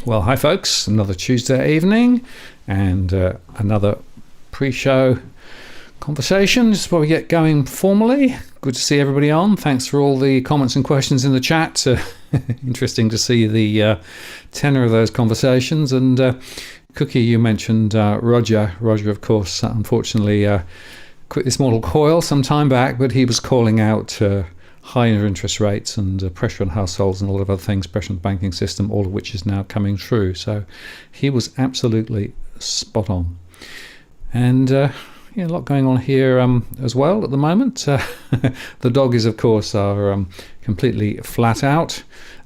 Well, hi folks, another Tuesday evening and another pre-show conversation just before we get going formally. Good to see everybody on. Thanks for all the comments and questions in the chat. Interesting to see the tenor of those conversations. And Cookie, you mentioned Roger. Roger, of course, unfortunately quit this mortal coil some time back, but he was calling out higher interest rates and pressure on households and a lot of other things, pressure on the banking system, all of which is now coming through. So he was absolutely spot on. And a lot going on here as well at the moment. The doggies, of course, are completely flat out.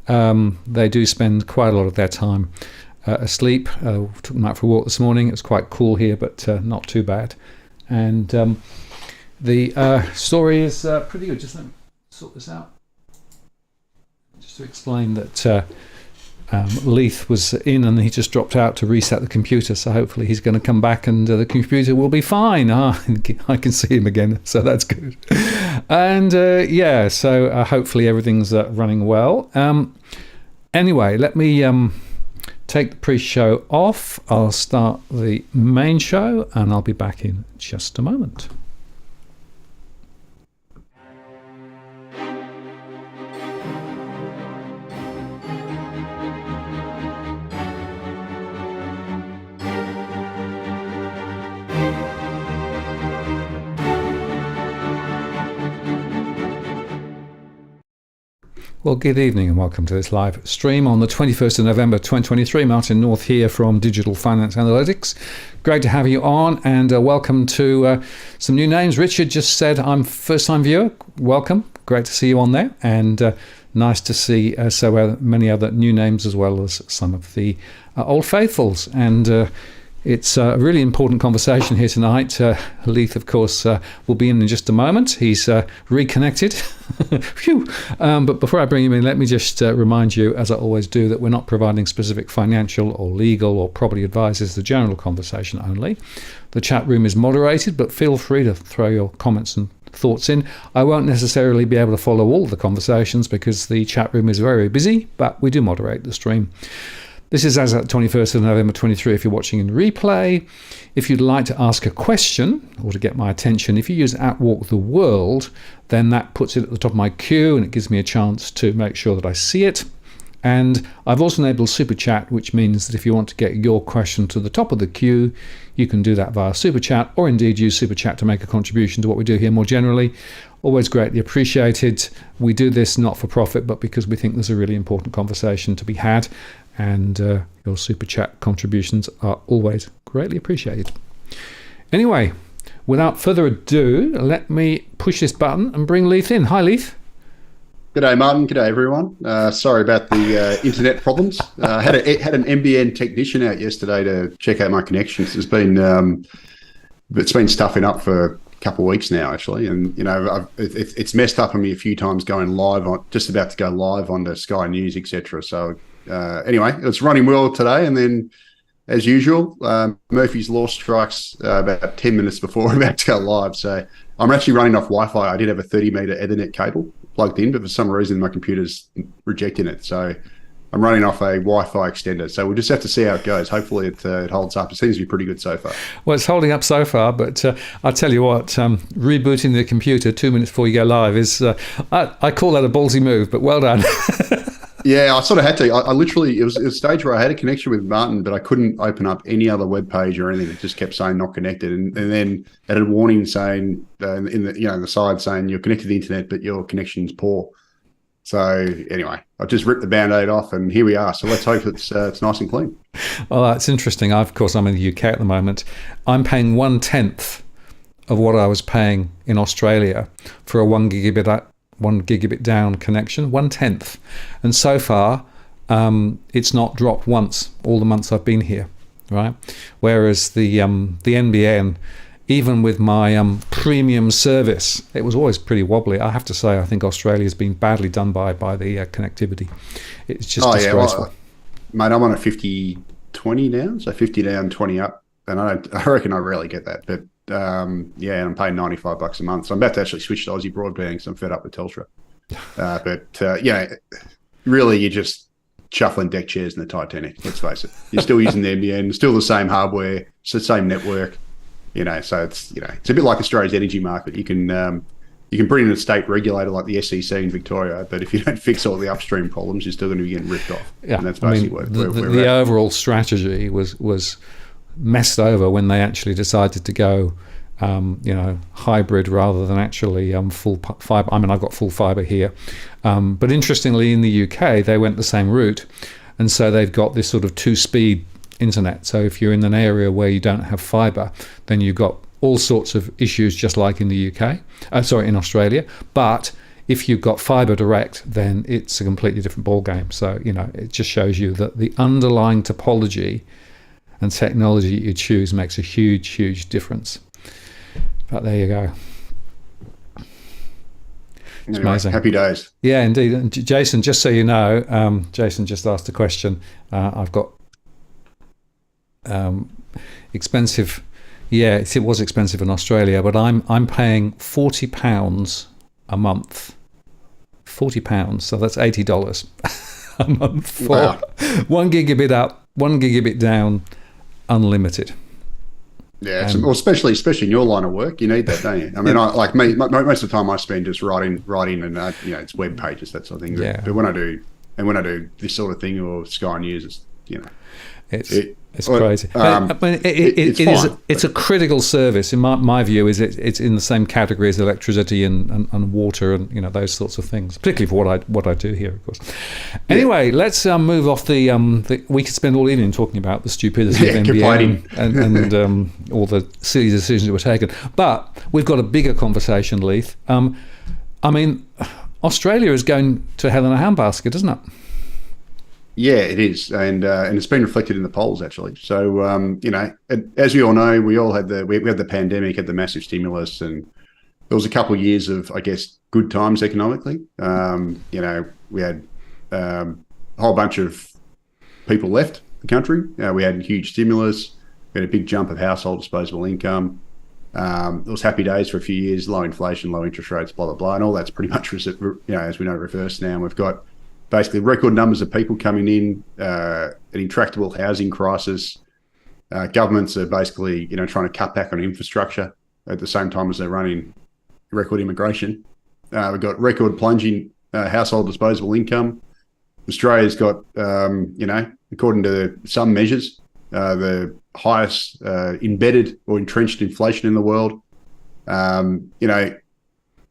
They do spend quite a lot of their time asleep. Took them out for a walk this morning. It was quite cool here, but not too bad. And the story is pretty good. Just let me sort this out. Just to explain that Leith was in and he just dropped out to reset the computer, so hopefully he's going to come back and the computer will be fine. I can see him again, so that's good. And so hopefully everything's running well. Anyway, let me take the pre-show off. I'll start the main show and I'll be back in just a moment. Well, good evening and welcome to this live stream on the 21st of November 2023. Martin North here from Digital Finance Analytics. Great to have you on and welcome to some new names. Richard just said I'm first-time viewer. Welcome. Great to see you on there and nice to see so many other new names as well as some of the old faithfuls. And it's a really important conversation here tonight. Leith, of course, will be in just a moment. He's reconnected. Phew. But before I bring him in, let me just remind you, as I always do, that we're not providing specific financial or legal or property advice. It's the general conversation only. The chat room is moderated, but feel free to throw your comments and thoughts in. I won't necessarily be able to follow all the conversations because the chat room is very busy, but we do moderate the stream. This is as at 21st of November 23 if you're watching in replay. If you'd like to ask a question or to get my attention, if you use @WalkTheWorld, then that puts it at the top of my queue and it gives me a chance to make sure that I see it. And I've also enabled Super Chat, which means that if you want to get your question to the top of the queue, you can do that via Super Chat or indeed use Super Chat to make a contribution to what we do here more generally. Always greatly appreciated. We do this not for profit, but because we think there's a really important conversation to be had. And your Super Chat contributions are always greatly appreciated. Anyway, without further ado, let me push this button and bring Leith in. Hi, Leith. G'day, Martin. G'day, everyone. Sorry about the internet problems. Had an NBN technician out yesterday to check out my connections. It's been stuffing up for a couple of weeks now, actually, and it's messed up on me a few times going live on, just about to go live onto Sky News, etc. So anyway, it's running well today, and then as usual, Murphy's Law strikes about 10 minutes before I'm about to go live. So I'm actually running off Wi-Fi. I did have a 30-meter Ethernet cable plugged in, but for some reason my computer's rejecting it. So I'm running off a Wi-Fi extender. So we'll just have to see how it goes. Hopefully it holds up. It seems to be pretty good so far. Well, it's holding up so far, but I'll tell you what, rebooting the computer 2 minutes before you go live is, I call that a ballsy move, but well done. Yeah, I sort of had to. I literally, it was a stage where I had a connection with Martin, but I couldn't open up any other web page or anything. It just kept saying not connected, and then it had a warning saying in the side saying you're connected to the internet, but your connection's poor. So anyway, I just ripped the Band-Aid off, and here we are. So let's hope it's nice and clean. Well, that's interesting. Of course, I'm in the UK at the moment. I'm paying 1/10 of what I was paying in Australia for a 1 gigabit down connection, 1/10, and so far it's not dropped once all the months I've been here, right? Whereas the NBN, even with my premium service, it was always pretty wobbly. I have to say, I think Australia's been badly done by the connectivity. It's just disgraceful. Yeah, well, mate, I'm on a 50-20 now, so 50 down, 20 up, and I reckon I rarely get that, but I'm paying $95 a month. So I'm about to actually switch to Aussie broadband because I'm fed up with Telstra. Really, you just shuffling deck chairs in the Titanic. Let's face it. You're still using the NBN, still the same hardware, it's the same network. So it's it's a bit like Australia's energy market. You can bring in a state regulator like the SEC in Victoria, but if you don't fix all the upstream problems, you're still going to be getting ripped off. Yeah, and that's basically the overall strategy was messed over when they actually decided to go hybrid rather than actually full fibre. I mean, I've got full fibre here, but interestingly, in the UK, they went the same route, and so they've got this sort of two-speed internet. So if you're in an area where you don't have fibre, then you've got all sorts of issues, just like in the in Australia. But if you've got fibre direct, then it's a completely different ballgame. So it just shows you that the underlying topology and technology you choose makes a huge, huge difference. But there you go. It's amazing. Happy days. Yeah, indeed. And Jason, just so you know, Jason just asked a question. I've got expensive. Yeah, it was expensive in Australia, but I'm paying £40 a month. £40, so that's $80 a month for 1 gigabit up, 1 gigabit down, unlimited. Yeah, especially in your line of work, you need that, don't you? I mean, most of the time I spend just writing, and it's web pages, that sort of thing. But when I do this sort of thing or Sky News, it's crazy. It's a critical service. In my view, it's in the same category as electricity and water and those sorts of things, particularly for what I do here, of course. Anyway, let's move off the. We could spend all evening talking about the stupidity of NBA and all the silly decisions that were taken. But we've got a bigger conversation, Leith. I mean, Australia is going to hell in a handbasket, isn't it? Yeah, it is, and it's been reflected in the polls actually. So as we all know, we had the pandemic, had the massive stimulus, and there was a couple of years of, I guess, good times economically. We had a whole bunch of people left the country. We had huge stimulus. We had a big jump of household disposable income. It was happy days for a few years, low inflation, low interest rates, blah blah blah, and all that's pretty much as we know reversed now. And we've got basically record numbers of people coming in, an intractable housing crisis. Governments are basically, trying to cut back on infrastructure at the same time as they're running record immigration. We've got record plunging household disposable income. Australia's got, according to some measures, the highest embedded or entrenched inflation in the world. The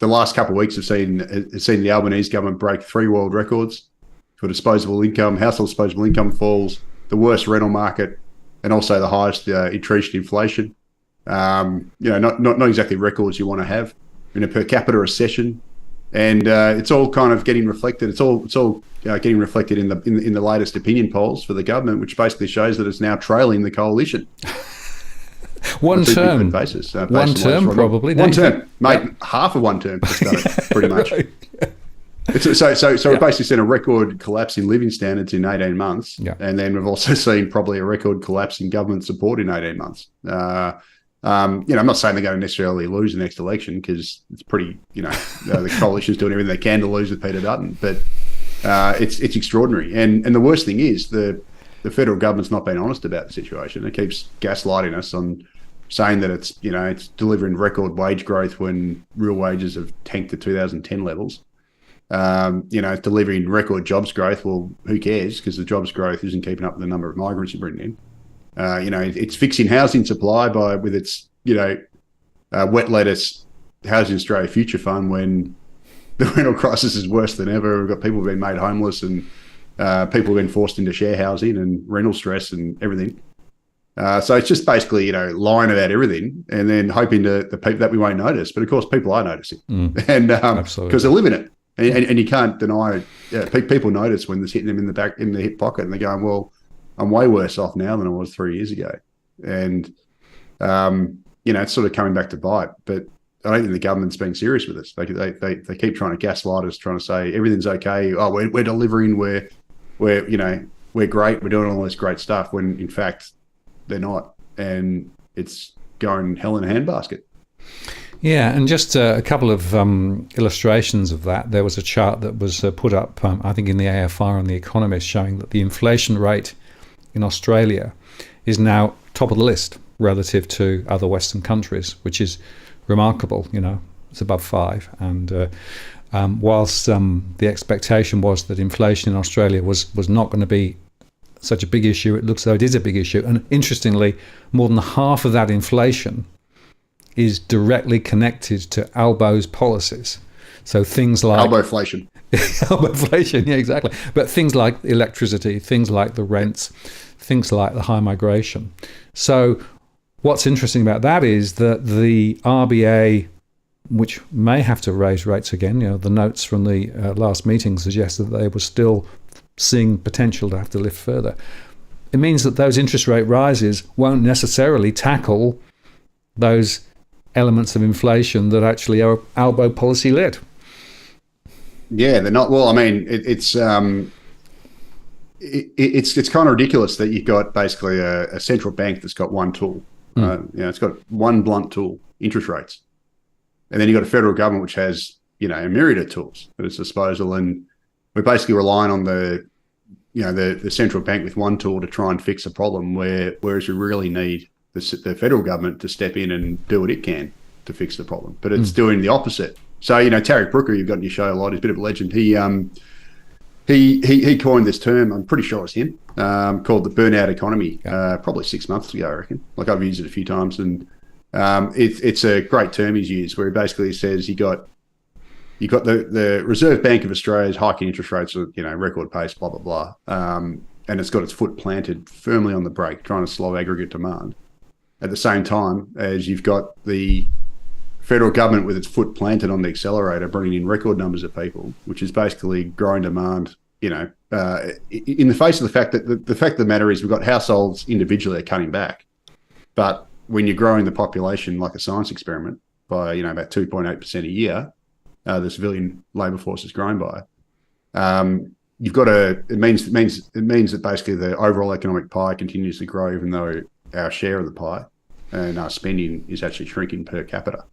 last couple of weeks have seen the Albanese government break 3 world records for disposable income, household disposable income falls, the worst rental market, and also the highest entrenched inflation. Not exactly records you want to have in a per capita recession, and it's all kind of getting reflected. It's all getting reflected in the latest opinion polls for the government, which basically shows that it's now trailing the coalition. One term basis. One term, probably. One term, mate. Yep. Half of one term to start, pretty much. Right. We've basically seen a record collapse in living standards in 18 months, and then we've also seen probably a record collapse in government support in 18 months. I'm not saying they're going to necessarily lose the next election because it's pretty, the coalition's doing everything they can to lose with Peter Dutton, but it's extraordinary. And the worst thing is the federal government's not been honest about the situation. It keeps gaslighting us on saying that it's delivering record wage growth when real wages have tanked to 2010 levels. It's delivering record jobs growth. Well, who cares? Because the jobs growth isn't keeping up with the number of migrants you're bringing in. It's fixing housing supply with its, wet lettuce Housing Australia Future Fund when the rental crisis is worse than ever. We've got people who've been made homeless and people have been forced into share housing and rental stress and everything. So it's just basically, lying about everything and then hoping that we won't notice. But of course, people are noticing, and because they're living it, and you can't deny. People notice when it's hitting them in the hip pocket, and they're going, "Well, I'm way worse off now than I was 3 years ago," and it's sort of coming back to bite. But I don't think the government's being serious with us. They keep trying to gaslight us, trying to say everything's okay. Oh, we're delivering. We're great. We're doing all this great stuff. When in fact they're not, and it's going hell in a handbasket. Yeah, and just a couple of illustrations of that. There was a chart that was put up, I think, in the AFR and the Economist, showing that the inflation rate in Australia is now top of the list relative to other Western countries, which is remarkable. It's above 5. And whilst the expectation was that inflation in Australia was not going to be such a big issue, it looks though it is a big issue. And interestingly, more than half of that inflation is directly connected to Albo's policies. So things like Alboflation. Alboflation, yeah, exactly. But things like electricity, things like the rents, things like the high migration. So what's interesting about that is that the RBA, which may have to raise rates again, the notes from the last meeting suggest that they were still seeing potential to have to lift further. It means that those interest rate rises won't necessarily tackle those elements of inflation that actually are Albo policy led. Yeah, they're not. Well, I mean, it's kind of ridiculous that you've got basically a central bank that's got one tool. It's got one blunt tool, interest rates, and then you've got a federal government which has a myriad of tools at its disposal, and we're basically relying on the central bank with one tool to try and fix a problem, whereas we really need the federal government to step in and do what it can to fix the problem, but it's doing the opposite. So Tarek Brooker, you've got in your show a lot. He's a bit of a legend. He coined this term. I'm pretty sure it was him, called the burnout economy. Probably 6 months ago, I reckon. Like, I've used it a few times, and it's a great term he's used, where he basically says you got the Reserve Bank of Australia's hiking interest rates at record pace, blah blah blah, and it's got its foot planted firmly on the brake, trying to slow aggregate demand. At the same time as you've got the federal government with its foot planted on the accelerator, bringing in record numbers of people, which is basically growing demand, in the face of the fact that the fact of the matter is we've got households individually are cutting back. But when you're growing the population like a science experiment by, about 2.8% a year, the civilian labour force is growing by, it means that basically the overall economic pie continues to grow, even though our share of the pie and our spending is actually shrinking per capita.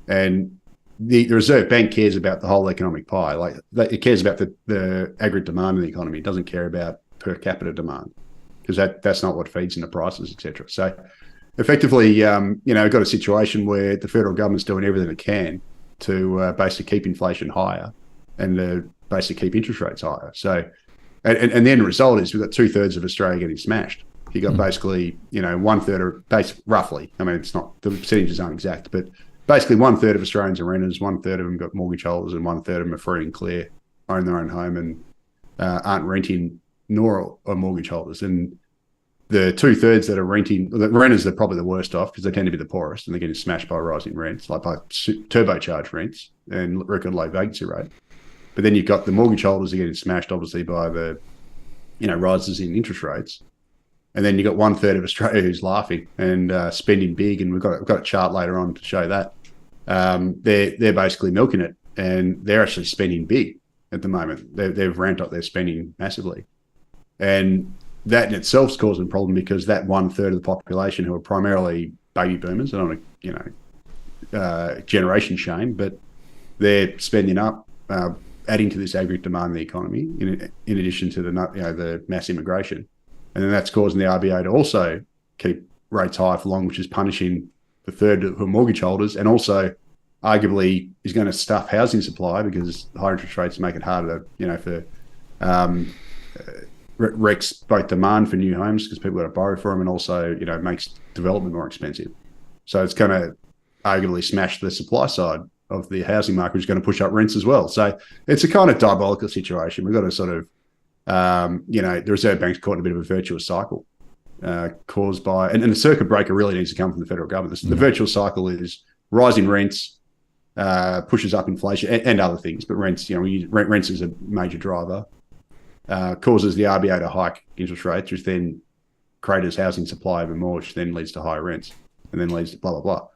And the Reserve Bank cares about the whole economic pie. Like, it cares about the aggregate demand in the economy. It doesn't care about per capita demand, because that's not what feeds into prices, etc. So effectively, we've got a situation where the federal government's doing everything it can to basically keep inflation higher and basically keep interest rates higher. So, and the end result is we've got 2/3 of Australia getting smashed. You got basically, 1/3 or roughly. I mean, it's not, the percentages aren't exact, but basically 1/3 of Australians are renters, 1/3 of them got mortgage holders, and 1/3 of them are free and clear, own their own home, and aren't renting nor are mortgage holders. And the 2/3 that are renting, the renters are probably the worst off, because they tend to be the poorest and they're getting smashed by rising rents, like by turbocharged rents and record low vacancy rate. But then you've got the mortgage holders are getting smashed, obviously, by the rises in interest rates. And then you've got 1/3 of Australia who's laughing and spending big, and we've got a chart later on to show that. They're basically milking it, and they're actually spending big at the moment. They've ramped up their spending massively, and that in itself is causing a problem, because that 1/3 of the population, who are primarily baby boomers, I don't want to generation shame, but they're spending up, adding to this aggregate demand in the economy, in addition to the mass immigration. And then that's causing the RBA to also keep rates high for long, which is punishing the third who are mortgage holders, and also arguably is going to stuff housing supply, because higher interest rates make it harder, for wrecks both demand for new homes, because people got to borrow for them, and also, makes development more expensive. So it's going to arguably smash the supply side of the housing market, which is going to push up rents as well. So it's a kind of diabolical situation. We've got to sort of, the Reserve Bank's caught in a bit of a virtuous cycle caused by, and the circuit breaker really needs to come from the federal government. The virtuous cycle is rising rents, pushes up inflation and other things, but rents, rents is a major driver, causes the RBA to hike interest rates, which then creates housing supply even more, which then leads to higher rents, and then leads to blah, blah, blah,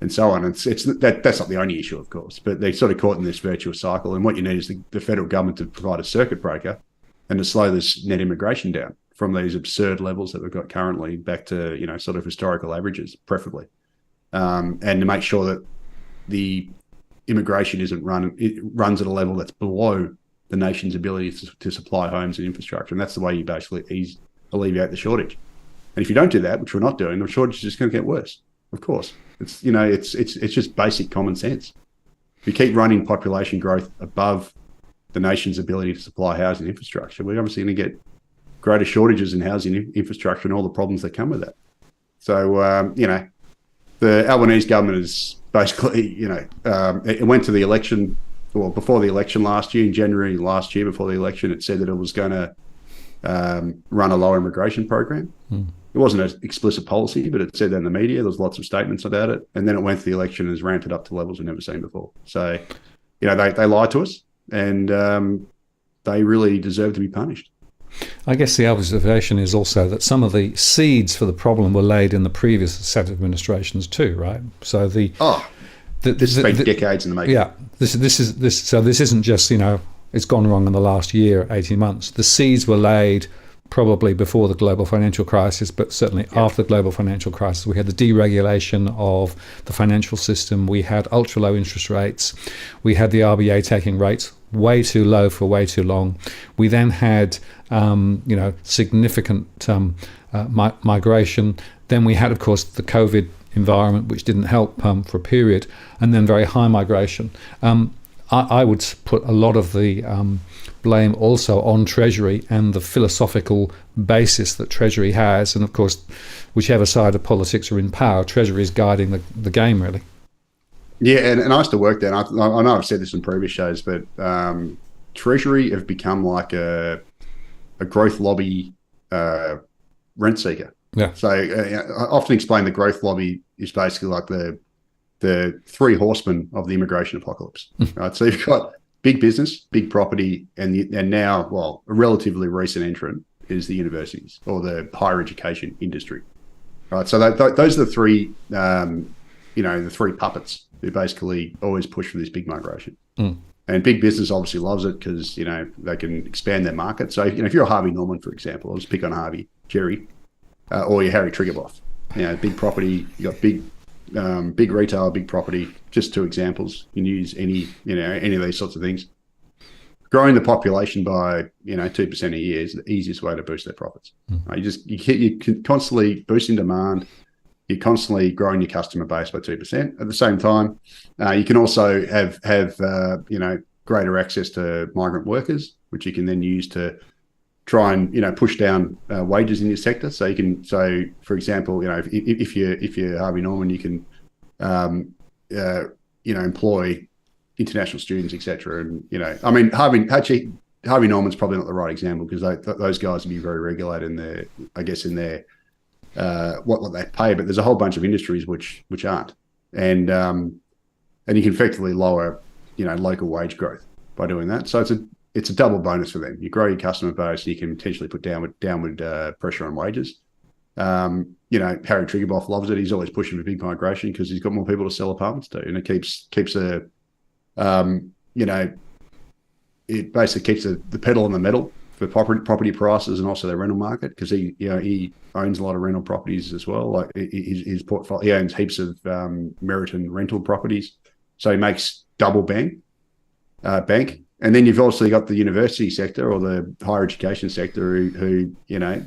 and so on. That's not the only issue, of course, but they're sort of caught in this virtuous cycle. And what you need is the federal government to provide a circuit breaker and to slow this net immigration down from these absurd levels that we've got currently back to, sort of historical averages, preferably. And to make sure that the immigration it runs at a level that's below the nation's ability to supply homes and infrastructure, and that's the way you basically alleviate the shortage. And if you don't do that, which we're not doing, the shortage is just going to get worse. Of course, it's just basic common sense. If you keep running population growth above the nation's ability to supply housing infrastructure, we're obviously going to get greater shortages in housing infrastructure and all the problems that come with that. So, the Albanese government is basically, it went to the election, or before the election last year, in January last year, before the election, it said that it was going to run a low immigration program. It wasn't an explicit policy, but it said that in the media. There was lots of statements about it. And then it went to the election and has ramped it up to levels we've never seen before. So, they lied to us, and they really deserve to be punished. I guess the observation is also that some of the seeds for the problem were laid in the previous set of administrations too, right? So this has been decades in the making. Yeah, this isn't just it's gone wrong in the last year, 18 months. The seeds were laid probably before the global financial crisis, but certainly after the global financial crisis. We had the deregulation of the financial system. We had ultra low interest rates. We had the RBA taking rates way too low for way too long. We then had significant migration. Then we had, of course, the COVID environment, which didn't help for a period, and then very high migration. I would put a lot of the blame also on Treasury and the philosophical basis that Treasury has. And of course, whichever side of politics are in power, Treasury is guiding the game, really. Yeah, and I used to work there. And I know I've said this in previous shows, but Treasury have become like a growth lobby rent seeker. Yeah. So I often explain the growth lobby is basically like the three horsemen of the immigration apocalypse. Right. So you've got big business, big property, and now, a relatively recent entrant is the universities or the higher education industry. Right. So those are the three, the three puppets who basically always push for this big migration. And big business obviously loves it because, they can expand their market. So, if you're a Harvey Norman, for example, I'll just pick on Harvey, Jerry, or you're Harry Triggerboff, big property, you got big retail, big property, just two examples. You can use any of these sorts of things. Growing the population by, 2% a year is the easiest way to boost their profits. You can constantly boosting demand. You're constantly growing your customer base by 2%. At the same time, you can also have greater access to migrant workers, which you can then use to try and push down wages in your sector. So for example, if you're Harvey Norman, you can employ international students, etc. And Harvey Norman's probably not the right example because those guys would be very regulated in their what they pay, but there's a whole bunch of industries which aren't, and you can effectively lower local wage growth by doing that. So it's a double bonus for them. You grow your customer base, you can potentially put downward pressure on wages. Harry Triggerboff loves it. He's always pushing for big migration because he's got more people to sell apartments to, and it it basically keeps the pedal on the metal for property prices and also the rental market because he owns a lot of rental properties as well. Like his portfolio, he owns heaps of Meriton rental properties, so he makes double bank. And then you've also got the university sector or the higher education sector who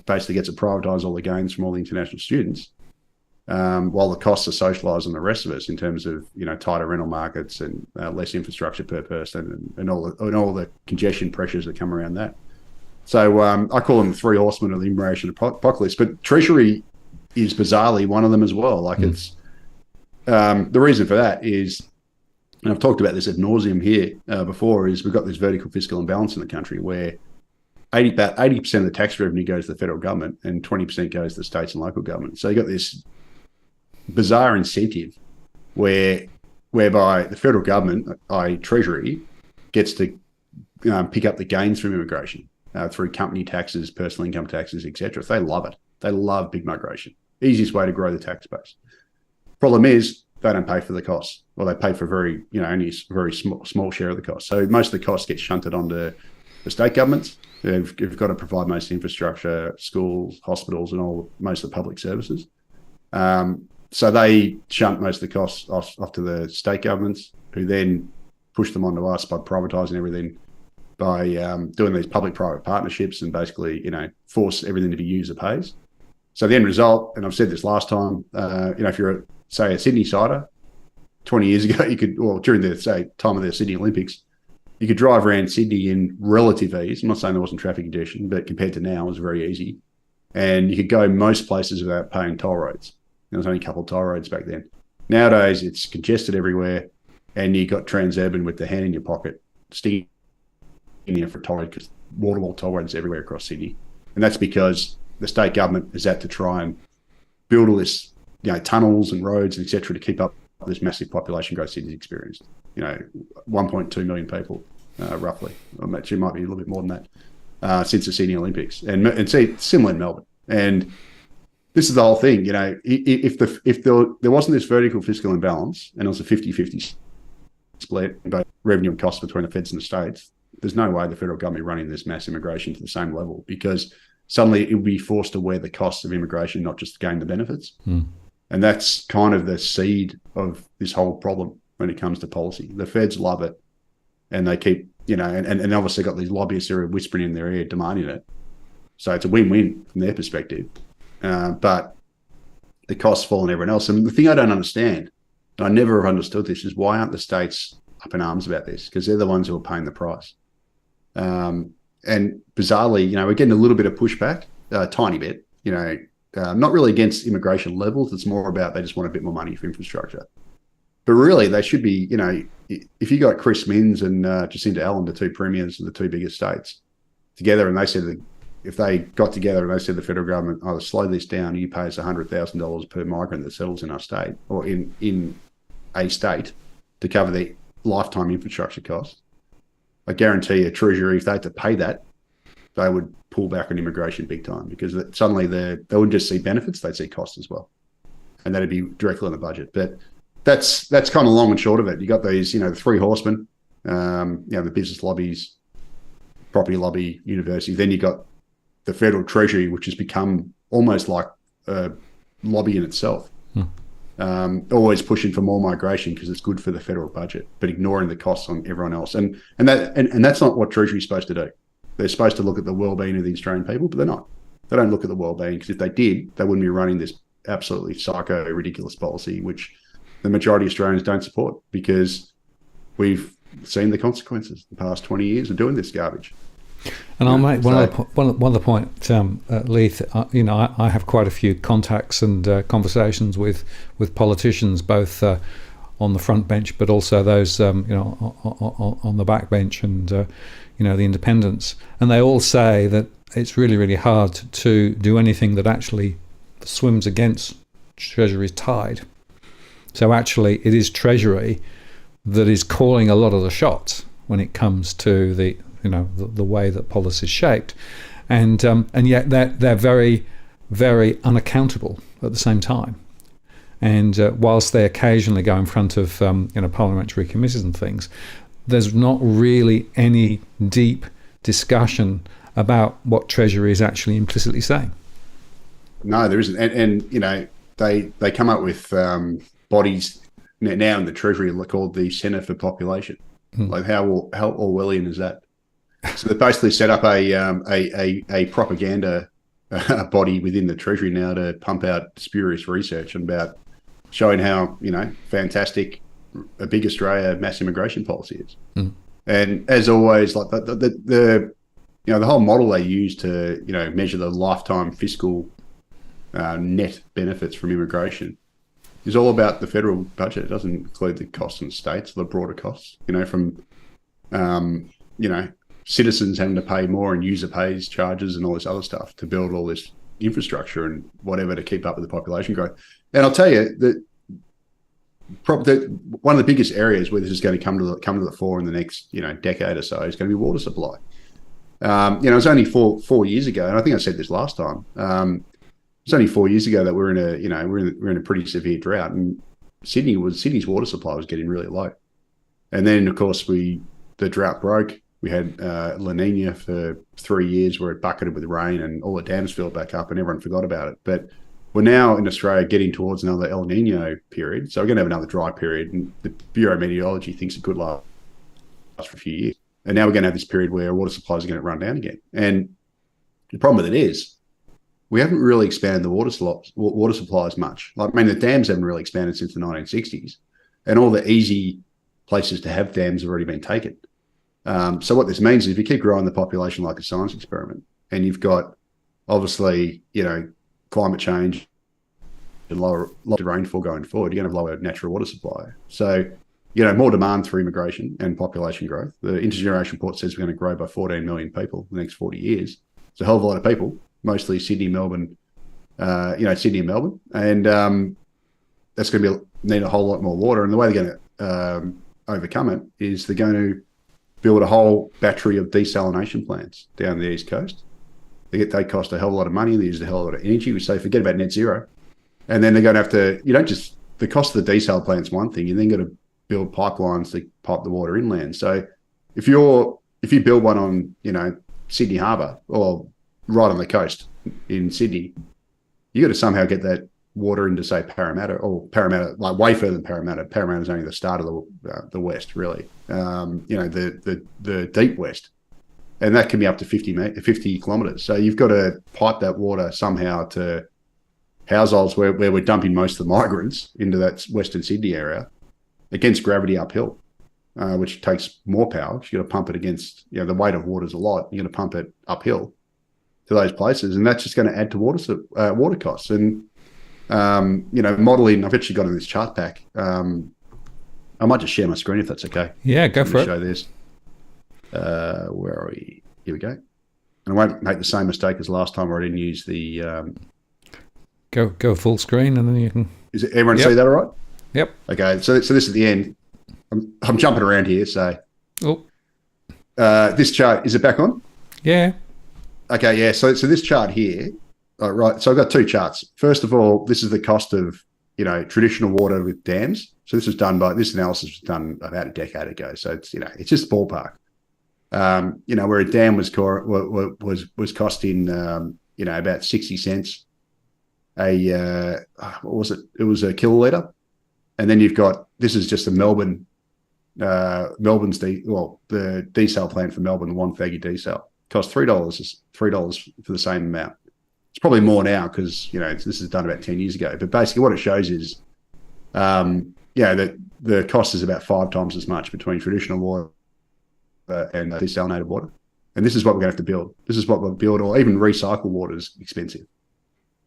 basically gets to privatise all the gains from all the international students, while the costs are socialised on the rest of us in terms of tighter rental markets and less infrastructure per person and all the congestion pressures that come around that. So I call them the three horsemen of the immigration apocalypse, but Treasury is bizarrely one of them as well. Like it's the reason for that is, and I've talked about this ad nauseum here before, is we've got this vertical fiscal imbalance in the country where about 80% of the tax revenue goes to the federal government and 20% goes to the states and local government. So you've got this bizarre incentive whereby the federal government, i.e. Treasury, gets to pick up the gains from immigration through company taxes, personal income taxes, etc. They love it. They love big migration. Easiest way to grow the tax base. Problem is they don't pay for the costs, or they pay for only a very small share of the cost. So most of the costs get shunted onto the state governments. They've got to provide most infrastructure, schools, hospitals, and most of the public services. So they shunt most of the costs off to the state governments, who then push them onto us by privatising everything, by doing these public-private partnerships and basically, force everything to be user pays. So the end result, and I've said this last time, if you're, say, a Sydney sider, 20 years ago, during the, time of the Sydney Olympics, you could drive around Sydney in relative ease. I'm not saying there wasn't traffic congestion, but compared to now, it was very easy. And you could go most places without paying toll roads. There was only a couple of toll roads back then. Nowadays, it's congested everywhere, and you got Transurban with the hand in your pocket, sticking in there for a toll road, because wall-to-wall toll roads everywhere across Sydney. And that's because the state government is out to try and build all this, tunnels and roads, et cetera, to keep up this massive population growth Sydney's experienced. 1.2 million people, roughly. Actually, it might be a little bit more than that, since the Sydney Olympics. And see, similar in Melbourne. And this is the whole thing, if there wasn't this vertical fiscal imbalance, and it was a 50-50 split in both revenue and costs between the feds and the states, there's no way the federal government running this mass immigration to the same level, because suddenly it would be forced to wear the costs of immigration, not just gain the benefits. And that's kind of the seed of this whole problem when it comes to policy. The feds love it, and they keep, and obviously got these lobbyists who are whispering in their ear, demanding it. So it's a win-win from their perspective. But the costs fall on everyone else. And the thing I don't understand, and I never have understood this, is why aren't the states up in arms about this? Because they're the ones who are paying the price. And bizarrely, we're getting a little bit of pushback, a tiny bit, not really against immigration levels. It's more about they just want a bit more money for infrastructure. But really, they should be, if you got Chris Minns and Jacinta Allen, the two premiers of the two biggest states, together, and they said that if they got together and they said the federal government, either slow this down, you pay us $100,000 per migrant that settles in our state or in a state to cover the lifetime infrastructure costs, I guarantee a Treasury, if they had to pay that, they would pull back on immigration big time, because suddenly they wouldn't just see benefits, they'd see costs as well. And that'd be directly on the budget. But that's kind of long and short of it. You got these, the three horsemen, the business lobbies, property lobby, university. Then you got the federal Treasury, which has become almost like a lobby in itself. Always pushing for more migration because it's good for the federal budget, but ignoring the costs on everyone else. And that's not what Treasury's supposed to do. They're supposed to look at the well-being of the Australian people, but they're not. They don't look at the well-being, because if they did, they wouldn't be running this absolutely psycho, ridiculous policy, which the majority of Australians don't support, because we've seen the consequences the past 20 years of doing this garbage. And I'll make one other point, Leith. I have quite a few contacts and conversations with politicians, both on the front bench, but also those on the back bench, and the independents. And they all say that it's really, really hard to do anything that actually swims against Treasury's tide. So actually, it is Treasury that is calling a lot of the shots when it comes to the way that policy is shaped, and yet they're very, very unaccountable at the same time. And whilst they occasionally go in front of parliamentary committees and things, there's not really any deep discussion about what Treasury is actually implicitly saying. No, there isn't. And they come up with bodies now in the Treasury called the Centre for Population. Like how Orwellian is that? So they basically set up a propaganda body within the Treasury now to pump out spurious research about showing how fantastic a big Australia mass immigration policy is. And as always, like the whole model they use to measure the lifetime fiscal net benefits from immigration is all about the federal budget. It doesn't include the costs in the states, the broader costs, from citizens having to pay more and user pays charges and all this other stuff to build all this infrastructure and whatever to keep up with the population growth. And I'll tell you that one of the biggest areas where this is going to come to the fore in the next decade or so is going to be water supply. It was only four years ago, and I think I said this last time. It's only 4 years ago that we're in a pretty severe drought, and Sydney's water supply was getting really low. And then of course the drought broke. We had La Nina for 3 years where it bucketed with rain and all the dams filled back up and everyone forgot about it. But we're now in Australia getting towards another El Nino period. So we're going to have another dry period, and the Bureau of Meteorology thinks it could last for a few years. And now we're going to have this period where water supplies are going to run down again. And the problem with it is we haven't really expanded the water supplies much. Like, I mean, the dams haven't really expanded since the 1960s, and all the easy places to have dams have already been taken. So what this means is if you keep growing the population like a science experiment, and you've got obviously, climate change and lower rainfall going forward, you're going to have lower natural water supply. So, more demand through immigration and population growth. The intergeneration report says we're going to grow by 14 million people in the next 40 years. It's a hell of a lot of people, mostly Sydney, Melbourne, Sydney and Melbourne. And that's going to need a whole lot more water. And the way they're going to overcome it is they're going to build a whole battery of desalination plants down the East Coast. They cost a hell of a lot of money. They use a hell of a lot of energy. We say forget about net zero. And then they're going to have to, the cost of the desal plant's one thing. You then got to build pipelines to pipe the water inland. So if you build one on, Sydney Harbour or right on the coast in Sydney, you got to somehow get that water into, say, Parramatta, like way further than Parramatta. Parramatta's only the start of the west, really. The deep west, and that can be up to 50 kilometres. So you've got to pipe that water somehow to households where we're dumping most of the migrants into that Western Sydney area against gravity uphill, which takes more power. You got to pump it against, the weight of water is a lot. You're going to pump it uphill to those places, and that's just going to add to water costs. And modelling, I've actually got in this chart pack. I might just share my screen if that's okay. Yeah, go for it. Show this. Where are we? Here we go. And I won't make the same mistake as last time where I didn't use the... Go full screen and then you can... Is it, everyone see that all right? Yep. Okay, so this is the end. I'm jumping around here, so... Oh. This chart, is it back on? Yeah. Okay, yeah, so this chart here, right, so I've got two charts. First of all, this is the cost of, traditional water with dams. So this analysis was done about a decade ago. So it's, it's just ballpark. Where a dam was costing, about 60 cents what was it? It was a kiloliter. And then you've got, this is just the the desal plant for Melbourne, the Wonthaggi desal, cost $3 for the same amount. It's probably more now because, this is done about 10 years ago. But basically what it shows is, that the cost is about 5 times as much between traditional water and desalinated water. And this is what we're going to have to build. This is what we'll build, or even recycle water is expensive.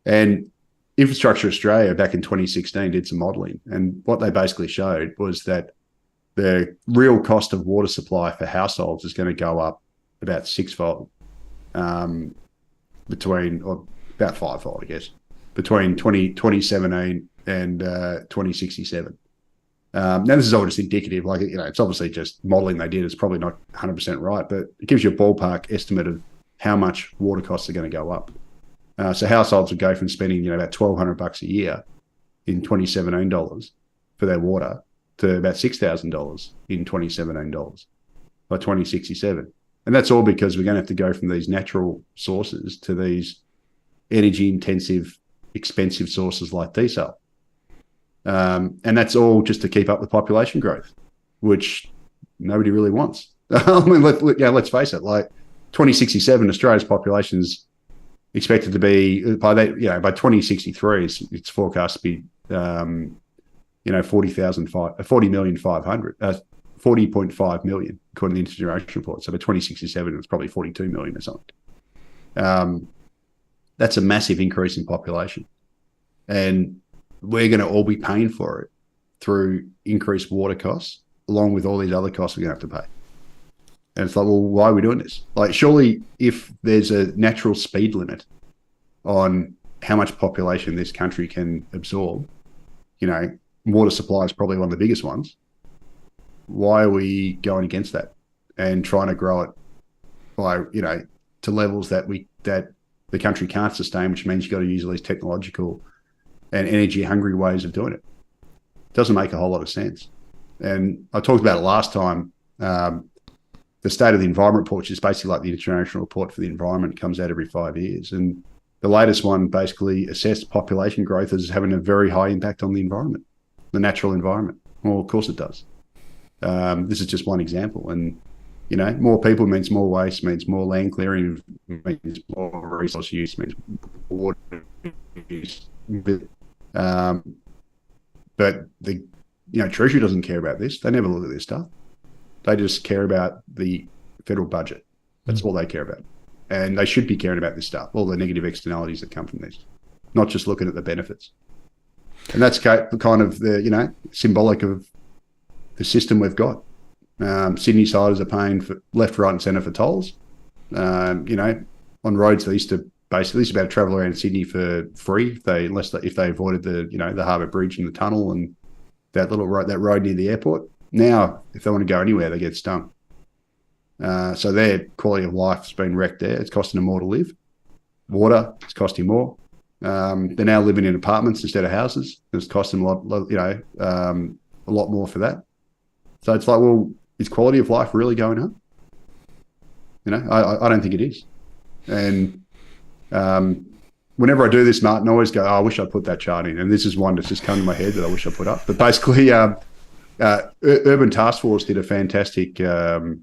And Infrastructure Australia back in 2016 did some modelling. And what they basically showed was that the real cost of water supply for households is going to go up about sixfold, or about fivefold, I guess, between 2017 and 2067. Now, this is all just indicative. Like, it's obviously just modelling they did. It's probably not 100% right, but it gives you a ballpark estimate of how much water costs are going to go up. So households would go from spending, about $1,200 a year in 2017 dollars for their water to about $6,000 in 2017 dollars by 2067. And that's all because we're going to have to go from these natural sources to these energy-intensive, expensive sources like desal. And that's all just to keep up with population growth, which nobody really wants. I mean, let's face it. Like 2067, Australia's population is expected to be by 2063, it's forecast to be 40.5 million according to the intergeneration report. So by 2067, it's probably 42 million or something. That's a massive increase in population, and we're going to all be paying for it through increased water costs, along with all these other costs we're going to have to pay. And it's like, well, why are we doing this? Like, surely if there's a natural speed limit on how much population this country can absorb, water supply is probably one of the biggest ones. Why are we going against that and trying to grow it by, to levels that the country can't sustain, which means you've got to use all these technological and energy-hungry ways of doing it? Doesn't make a whole lot of sense. And I talked about it last time. The State of the Environment report, which is basically like the international report for the environment, comes out every 5 years. And the latest one basically assessed population growth as having a very high impact on the environment, the natural environment. Well, of course it does. This is just one example. And, more people means more waste, means more land clearing, means more resource use, means water use. But the Treasury doesn't care about this. They never look at this stuff. They just care about the federal budget. That's all they care about. And they should be caring about this stuff, all the negative externalities that come from this, not just looking at the benefits. And that's kind of the, symbolic of the system we've got. Sydney-siders are paying for left, right and centre for tolls. On roads, they used to be able to travel around Sydney for free if they avoided the Harbour Bridge and the tunnel and that road near the airport. Now, if they want to go anywhere, they get stung. So their quality of life's been wrecked there. It's costing them more to live. Water, it's costing more. They're now living in apartments instead of houses. It's costing them a lot more for that. So it's like, well, is quality of life really going up? I don't think it is. And whenever I do this, Martin, I always go, I wish I'd put that chart in. And this is one that's just come to my head that I wish I put up. But basically, Urban Task Force did a fantastic, it's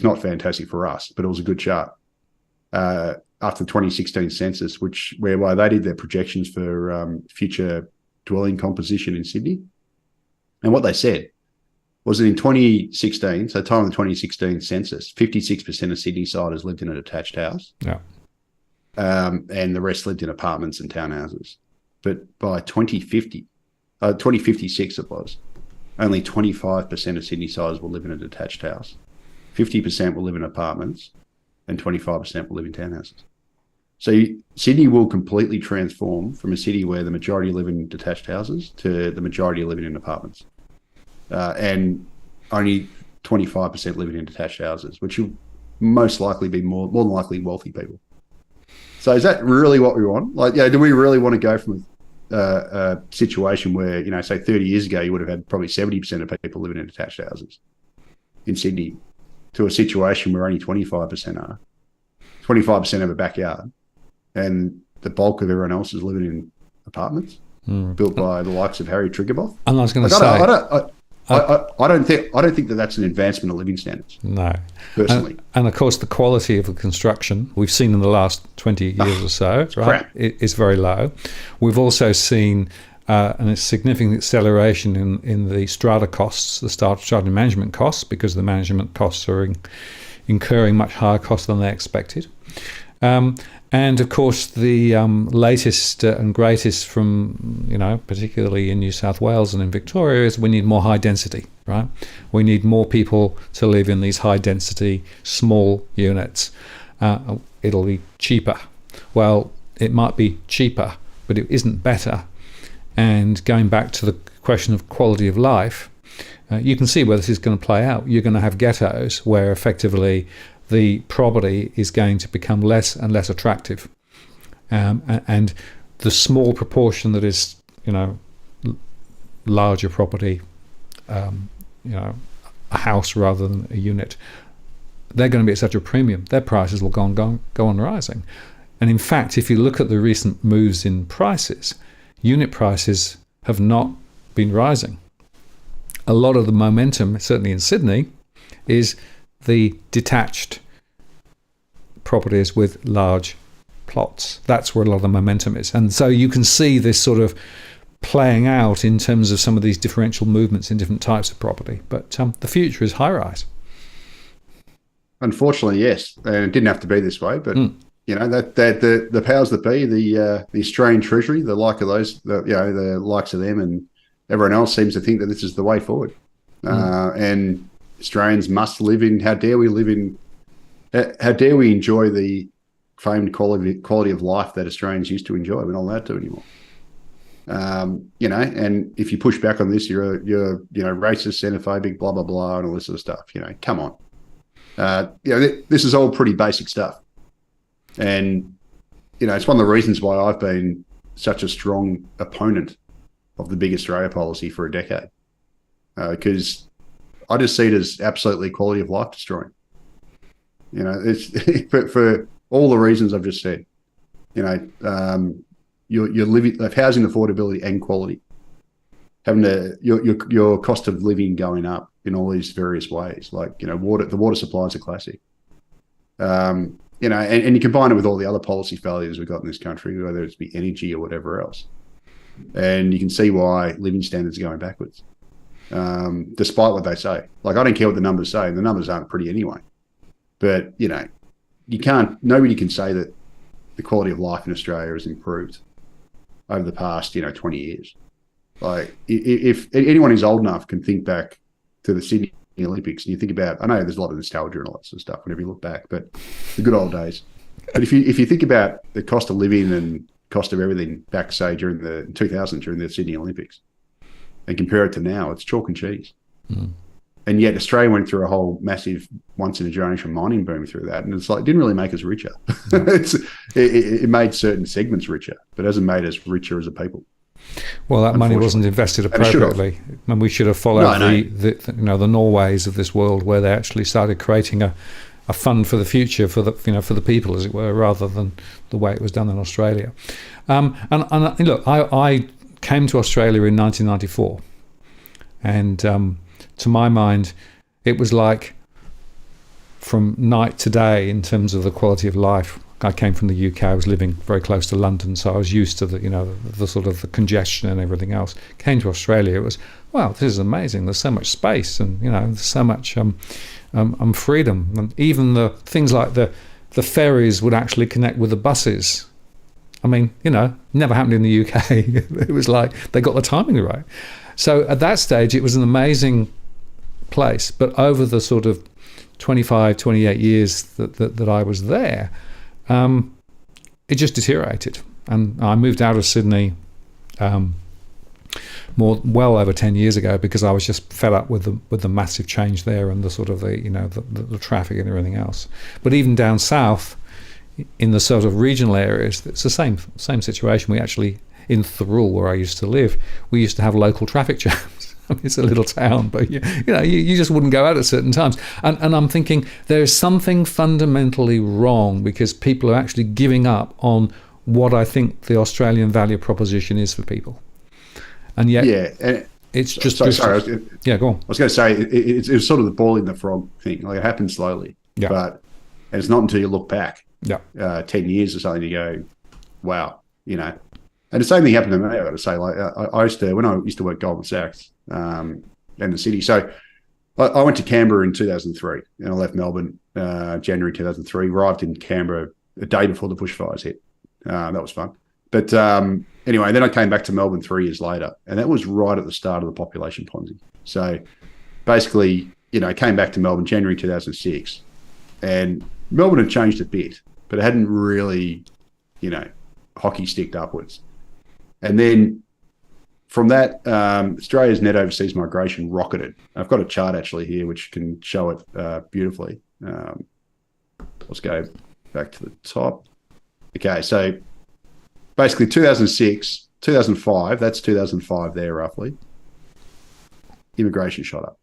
not fantastic for us, but it was a good chart after the 2016 census, whereby they did their projections for future dwelling composition in Sydney. And what they said was that in 2016, so the time of the 2016 census, 56% of Sydney-siders lived in a detached house. Yeah. And the rest lived in apartments and townhouses. But by 2056 it was, only 25% of Sydney-siders will live in a detached house. 50% will live in apartments and 25% will live in townhouses. So Sydney will completely transform from a city where the majority live in detached houses to the majority living in apartments. And only 25% living in detached houses, which will most likely be more than likely wealthy people. So is that really what we want? Do we really want to go from a situation where, say 30 years ago, you would have had probably 70% of people living in detached houses in Sydney to a situation where only 25% are. 25% have a backyard and the bulk of everyone else is living in apartments built by the likes of Harry Triguboff. And I was going to say... I don't think that that's an advancement of living standards. No, personally. And of course, the quality of the construction we've seen in the last 20 years or so, right, is very low. We've also seen a significant acceleration in the strata costs, the strata management costs, because the management costs are incurring much higher costs than they expected. And of course, the latest and greatest from, particularly in New South Wales and in Victoria, is we need more high density, right? We need more people to live in these high density, small units. It'll be cheaper. Well, it might be cheaper, but it isn't better. And going back to the question of quality of life, you can see where this is going to play out. You're going to have ghettos where effectively the property is going to become less and less attractive, and the small proportion that is, larger property, a house rather than a unit, they're going to be at such a premium. Their prices will go on rising. And in fact, if you look at the recent moves in prices, unit prices have not been rising. A lot of the momentum, certainly in Sydney, is the detached properties with large plots. That's where a lot of the momentum is. And so you can see this sort of playing out in terms of some of these differential movements in different types of property. But the future is high-rise. Unfortunately, yes. And it didn't have to be this way, but that the powers that be, the Australian Treasury, the like of those, the likes of them and everyone else seems to think that this is the way forward. And Australians must live in, how dare we enjoy the famed quality of life that Australians used to enjoy? We're not allowed to anymore. And if you push back on this, you're racist, xenophobic, blah, blah, blah, and all this sort of stuff. Come on. This is all pretty basic stuff. And, it's one of the reasons why I've been such a strong opponent of the Big Australia policy for a decade. Because I just see it as absolutely quality of life destroying. It's for all the reasons I've just said. You're living, housing affordability and quality, having your cost of living going up in all these various ways. Like, the water supply is a classic. And you combine it with all the other policy failures we've got in this country, whether it's be energy or whatever else. And you can see why living standards are going backwards, despite what they say. Like, I don't care what the numbers say. The numbers aren't pretty anyway. But, nobody can say that the quality of life in Australia has improved over the past, 20 years. Like, if anyone who's old enough can think back to the Sydney Olympics, and you think about, I know there's a lot of nostalgia and all that sort of stuff whenever you look back, but the good old days. But if you think about the cost of living and cost of everything back, say, during the 2000s, during the Sydney Olympics, and compare it to now, it's chalk and cheese. Mm. And yet Australia went through a whole massive once-in-a-generation mining boom through that, and it's like, it didn't really make us richer. It made certain segments richer, but it hasn't made us richer as a people. Well, that money wasn't invested appropriately, and we should have followed the Norways of this world, where they actually started creating a fund for the future for the people, as it were, rather than the way it was done in Australia. And look, I came to Australia in 1994, and to my mind, it was like from night to day in terms of the quality of life. I came from the UK. I was living very close to London, so I was used to the sort of the congestion and everything else. Came to Australia, it was, wow, this is amazing. There's so much space, and there's so much freedom, and even the things like the ferries would actually connect with the buses. I mean, never happened in the UK. It was like they got the timing right. So at that stage, it was an amazing place. But over the sort of 25, 28 years that I was there, it just deteriorated. And I moved out of Sydney well over 10 years ago, because I was just fed up with the massive change there, and the sort of the traffic and everything else. But even down south, in the sort of regional areas, it's the same situation. We actually, in Thirroul, where I used to live, we used to have local traffic jams. I mean, it's a little town, but you just wouldn't go out at certain times. And I'm thinking there's something fundamentally wrong, because people are actually giving up on what I think the Australian value proposition is for people. And yet, it's just... Sorry, yeah, go on. I was going to say, it was sort of the boiling the frog thing. Like, it happens slowly. Yeah. And it's not until you look back 10 years or something, you go, wow, And the same thing happened to me, I got to say. Like, when I used to work Goldman Sachs in the city. So I went to Canberra in 2003, and I left Melbourne January 2003, arrived in Canberra a day before the bushfires hit. That was fun. But anyway, then I came back to Melbourne 3 years later, and that was right at the start of the population Ponzi. So basically, I came back to Melbourne January 2006, and Melbourne had changed a bit, but it hadn't really, hockey sticked upwards. And then from that, Australia's net overseas migration rocketed. I've got a chart actually here which can show it beautifully. Let's go back to the top. Okay, so basically 2006, 2005, that's 2005 there roughly, immigration shot up.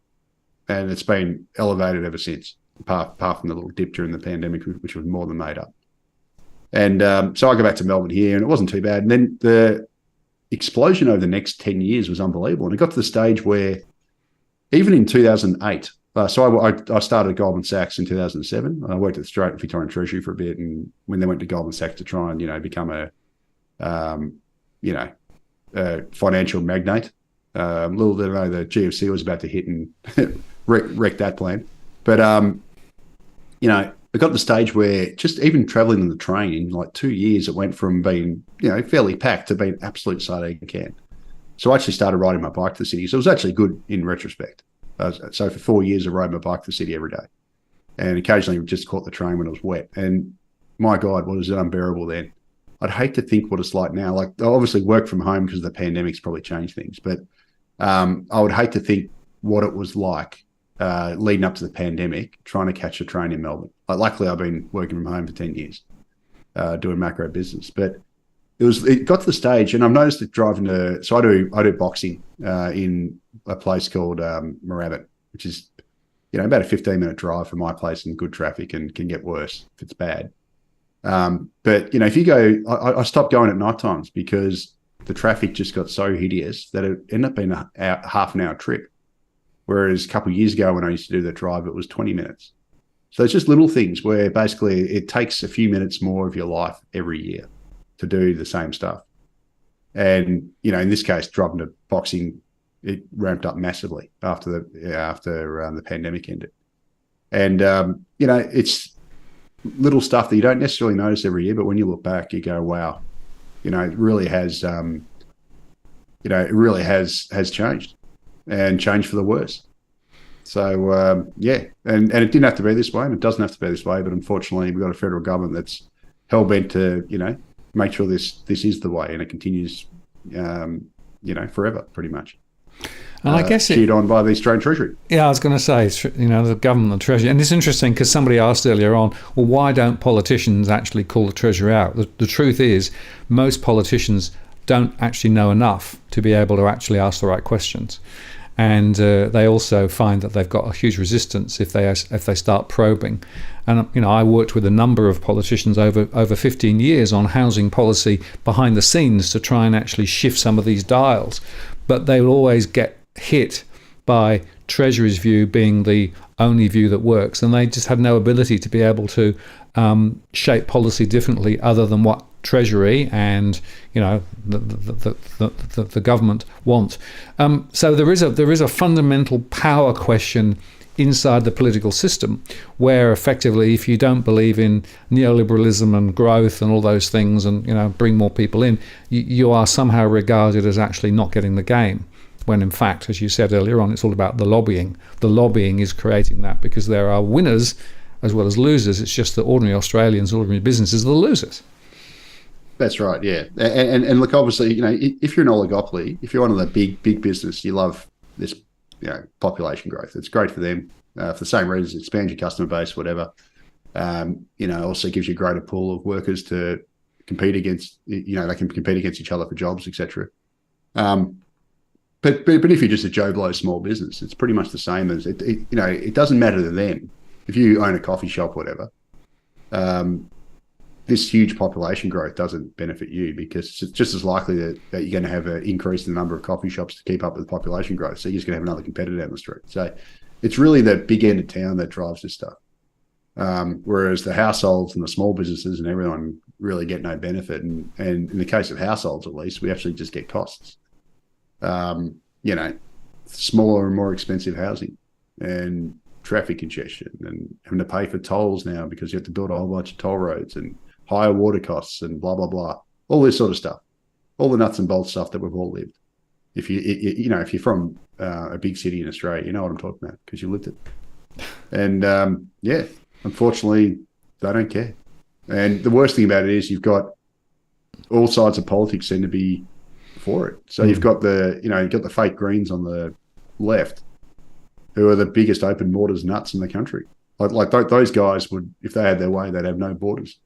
And it's been elevated ever since, apart from the little dip during the pandemic, which was more than made up. And so I go back to Melbourne here, and it wasn't too bad. And then the explosion over the next 10 years was unbelievable. And it got to the stage where even in 2008, so I started at Goldman Sachs in 2007. I worked at the Victorian Treasury for a bit, and when they went to Goldman Sachs to try and, become a financial magnate, little did I know the GFC was about to hit and wreck that plan. But, it got to the stage where just even traveling on the train in like 2 years, it went from being, fairly packed to being absolute sardine can. So I actually started riding my bike to the city. So it was actually good in retrospect. So for 4 years, I rode my bike to the city every day, and occasionally just caught the train when it was wet. And my God, what was it unbearable then? I'd hate to think what it's like now. Like, I obviously work from home because the pandemic's probably changed things, but I would hate to think what it was like leading up to the pandemic, trying to catch a train in Melbourne. Like, luckily, I've been working from home for 10 years, doing macro business. But it got to the stage, and I've noticed it driving to. So I do boxing in a place called Moorabbin, which is about a 15-minute drive from my place in good traffic, and can get worse if it's bad. But, if you go, I stopped going at night times because the traffic just got so hideous that it ended up being a half an hour trip. Whereas a couple of years ago when I used to do that drive, it was 20 minutes. So it's just little things where basically it takes a few minutes more of your life every year to do the same stuff. And, in this case, driving to boxing, it ramped up massively after the pandemic ended. And, it's little stuff that you don't necessarily notice every year, but when you look back, you go, wow, it really has, has changed and changed for the worse. So, and it didn't have to be this way, and it doesn't have to be this way, but unfortunately we've got a federal government that's hell-bent to, make sure this is the way, and it continues, forever, pretty much. And I guess cheered on by the Australian Treasury. Yeah, I was going to say, the government, the Treasury. And it's interesting because somebody asked earlier on, well, why don't politicians actually call the Treasury out? The truth is, most politicians don't actually know enough to be able to actually ask the right questions. And they also find that they've got a huge resistance if they start probing. And I worked with a number of politicians over 15 years on housing policy behind the scenes to try and actually shift some of these dials, but they will always get hit by Treasury's view being the only view that works, and they just have no ability to be able to shape policy differently other than what Treasury and the government want. So there is a fundamental power question inside the political system, where effectively, if you don't believe in neoliberalism and growth and all those things, and bring more people in, you are somehow regarded as actually not getting the game. When in fact, as you said earlier on, it's all about the lobbying. The lobbying is creating that because there are winners as well as losers. It's just that ordinary Australians, ordinary businesses are the losers. That's right, yeah. And look, obviously, if you're an oligopoly, if you're one of the big business, you love this, population growth. It's great for them for the same reasons. It expands your customer base, whatever. Also gives you a greater pool of workers to compete against. They can compete against each other for jobs, etc. But if you're just a Joe Blow small business, it's pretty much the same as it. It doesn't matter to them if you own a coffee shop, whatever. This huge population growth doesn't benefit you because it's just as likely that you're going to have an increase in the number of coffee shops to keep up with the population growth. So you're just going to have another competitor down the street. So it's really the big end of town that drives this stuff. Whereas the households and the small businesses and everyone really get no benefit. And in the case of households, at least, we actually just get costs. Smaller and more expensive housing and traffic congestion and having to pay for tolls now because you have to build a whole bunch of toll roads and higher water costs and blah, blah, blah, all this sort of stuff, all the nuts and bolts stuff that we've all lived. If you're from a big city in Australia, you know what I'm talking about because you lived it. And unfortunately, they don't care. And the worst thing about it is you've got all sides of politics seem to be for it. So you've got the fake Greens on the left, who are the biggest open borders nuts in the country. Like those guys would, if they had their way, they'd have no borders.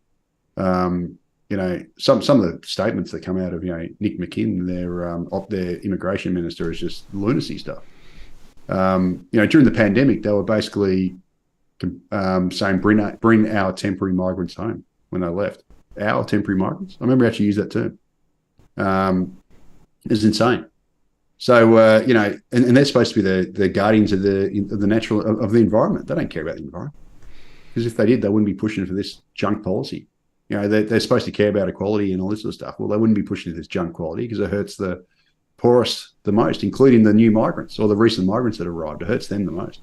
Some of the statements that come out of Nick McKim, their immigration minister, is just lunacy stuff. During the pandemic, they were basically saying bring our temporary migrants home when they left. Our temporary migrants. I remember actually used that term. It's insane. So and they're supposed to be the guardians of the natural of the environment. They don't care about the environment because if they did, they wouldn't be pushing for this junk policy. They're supposed to care about equality and all this sort of stuff. Well, they wouldn't be pushing for this junk quality because it hurts the poorest the most, including the new migrants or the recent migrants that arrived. It hurts them the most.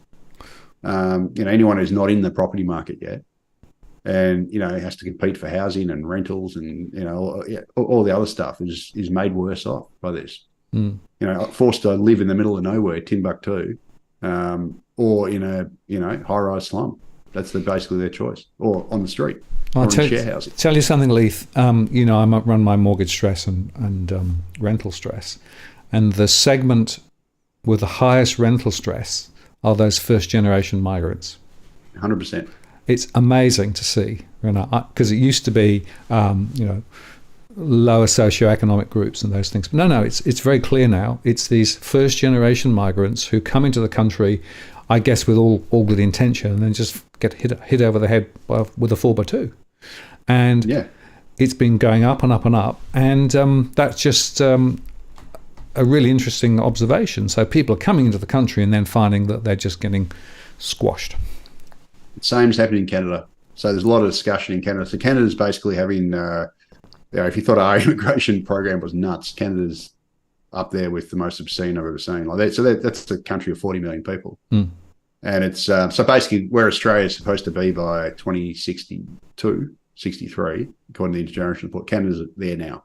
Anyone who's not in the property market yet and has to compete for housing and rentals and all the other stuff is made worse off by this. Forced to live in the middle of nowhere, Timbuktu, or in a high-rise slum. That's basically their choice, or on the street. I'll tell you something, Leith. I run my mortgage stress and rental stress, and the segment with the highest rental stress are those first-generation migrants. 100%. It's amazing to see, because it used to be, lower socioeconomic groups and those things. But no, it's very clear now. It's these first-generation migrants who come into the country, I guess, with all good intention, and then just get hit over the head with a 4x2. And Yeah. it's been going up and up and up. And that's just a really interesting observation. So people are coming into the country and then finding that they're just getting squashed. Same's happening in Canada. So there's a lot of discussion in Canada. So Canada's basically having, if you thought our immigration program was nuts, Canada's up there with the most obscene I've ever seen. Like that. So that's a country of 40 million people. And it's so basically where Australia is supposed to be by 2062, 63, according to the Intergenerational Report, Canada's there now.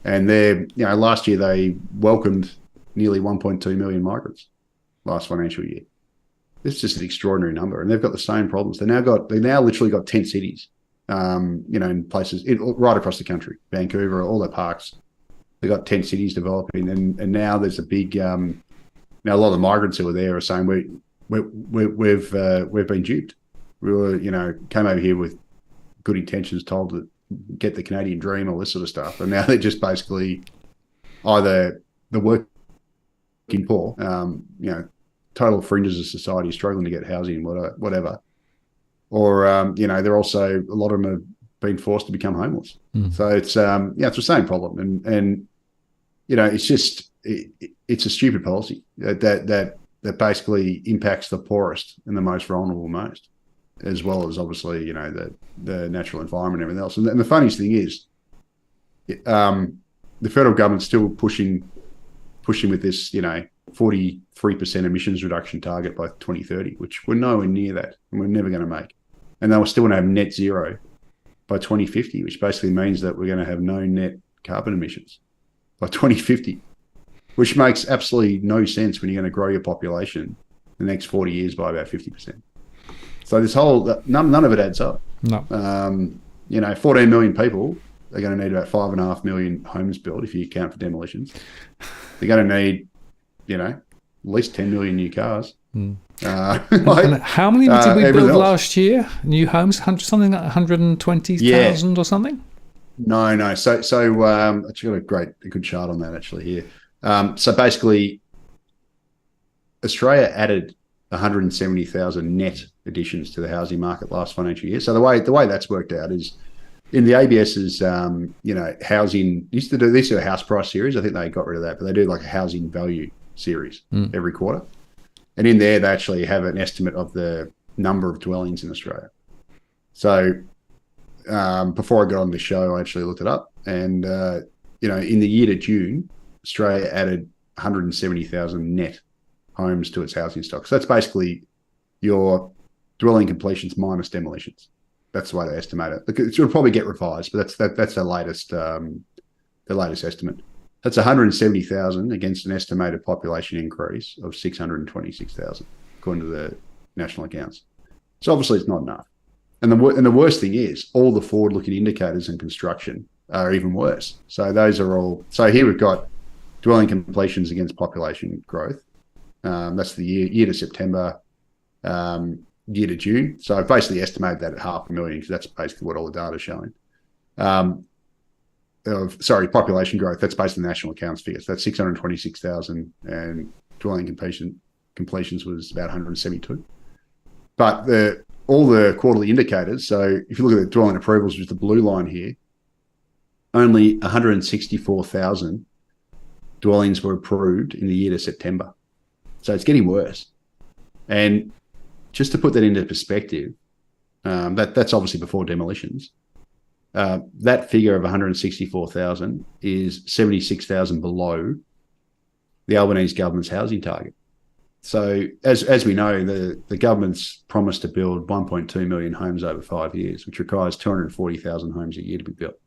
And they're, last year they welcomed nearly 1.2 million migrants last financial year. It's just an extraordinary number. And they've got the same problems. They now literally got 10 cities, in places right across the country, Vancouver, all their parks. They've got 10 cities developing. And now there's a big, a lot of the migrants who are there are saying, we've been duped. We were, came over here with good intentions, told to get the Canadian dream, all this sort of stuff, and now they're just basically either the working poor, total fringes of society struggling to get housing, whatever, or they're also, a lot of them have been forced to become homeless. So it's it's the same problem, and it's just it's a stupid policy that basically impacts the poorest and the most vulnerable most, as well as obviously, the natural environment and everything else. And the funniest thing is, the federal government's still pushing with this, 43% emissions reduction target by 2030, which we're nowhere near that, and we're never going to make. And they will still want to have net zero by 2050, which basically means that we're going to have no net carbon emissions by 2050, which makes absolutely no sense when you're going to grow your population the next 40 years by about 50%. So this whole, none of it adds up. No. 14 million people are going to need about 5.5 million homes built if you account for demolitions. They're going to need, at least 10 million new cars. And how many did we build last year? New homes, something like 120,000 or something? No. So actually got a good chart on that actually here. So basically, Australia added 170,000 net additions to the housing market last financial year. So the way that's worked out is in the ABS's, housing used to do a house price series. I think they got rid of that, but they do like a housing value series every quarter. And in there, they actually have an estimate of the number of dwellings in Australia. So before I got on the show, I actually looked it up. And, in the year to June, Australia added 170,000 net homes to its housing stock. So that's basically your dwelling completions minus demolitions. That's the way they estimate it. It'll probably get revised, but that's the latest estimate. That's 170,000 against an estimated population increase of 626,000, according to the national accounts. So obviously it's not enough. And the worst thing is all the forward-looking indicators in construction are even worse. So those are all. So here we've got dwelling completions against population growth. That's the year to September, year to June. So I've basically estimated that at 500,000 because that's basically what all the data is showing. Population growth, that's based on the national accounts figures. That's 626,000 and dwelling completions was about 172. But all the quarterly indicators, so if you look at the dwelling approvals, which is the blue line here, only 164,000 dwellings were approved in the year to September. So it's getting worse. And just to put that into perspective, that's obviously before demolitions. That figure of 164,000 is 76,000 below the Albanese government's housing target. So as we know, the government's promised to build 1.2 million homes over 5 years, which requires 240,000 homes a year to be built.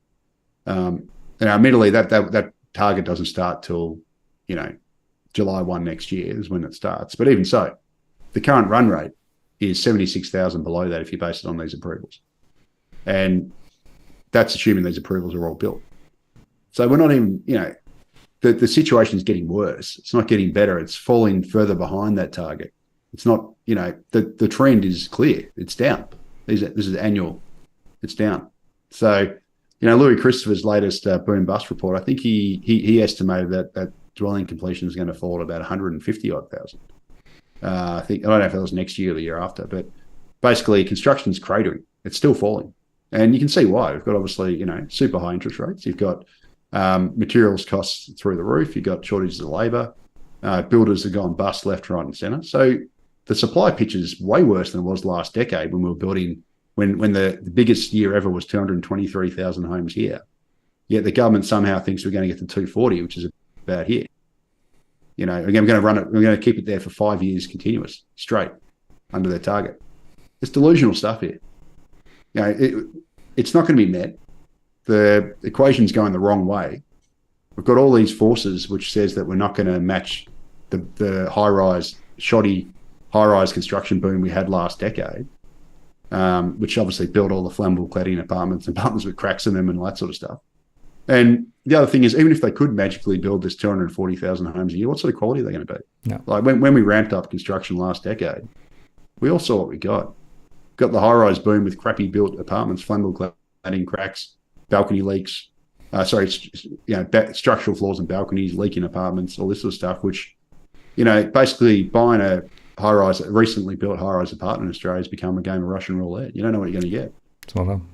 And admittedly, that target doesn't start till, July 1 next year is when it starts. But even so, the current run rate is 76,000 below that if you base it on these approvals. And that's assuming these approvals are all built. So we're not even, the situation is getting worse. It's not getting better. It's falling further behind that target. It's not, the trend is clear. It's down. This is annual. It's down. So, Louis Christopher's latest boom bust report, I think he estimated that dwelling completion is going to fall to about 150,000. I don't know if that was next year or the year after, but basically construction's cratering. It's still falling. And you can see why. We've got obviously, super high interest rates. You've got materials costs through the roof. You've got shortages of labour. Builders have gone bust left, right and centre. So the supply picture is way worse than it was last decade when we were building, when the biggest year ever was 223,000 homes here. Yet the government somehow thinks we're going to get to 240, which is about here. Again, we're going to run it. We're going to keep it there for 5 years continuous, straight under their target. It's delusional stuff here. It's not going to be met. The equation's going the wrong way. We've got all these forces which says that we're not going to match the shoddy high-rise construction boom we had last decade, which obviously built all the flammable cladding apartments with cracks in them and all that sort of stuff. And the other thing is, even if they could magically build this 240,000 homes a year, what sort of quality are they going to be? Yeah. Like when we ramped up construction last decade, we all saw what we got. Got the high-rise boom with crappy built apartments, flammable cladding, cracks, balcony leaks, structural flaws in balconies, leaking apartments, all this sort of stuff, which, basically buying a recently built high-rise apartment in Australia has become a game of Russian roulette. You don't know what you're going to get.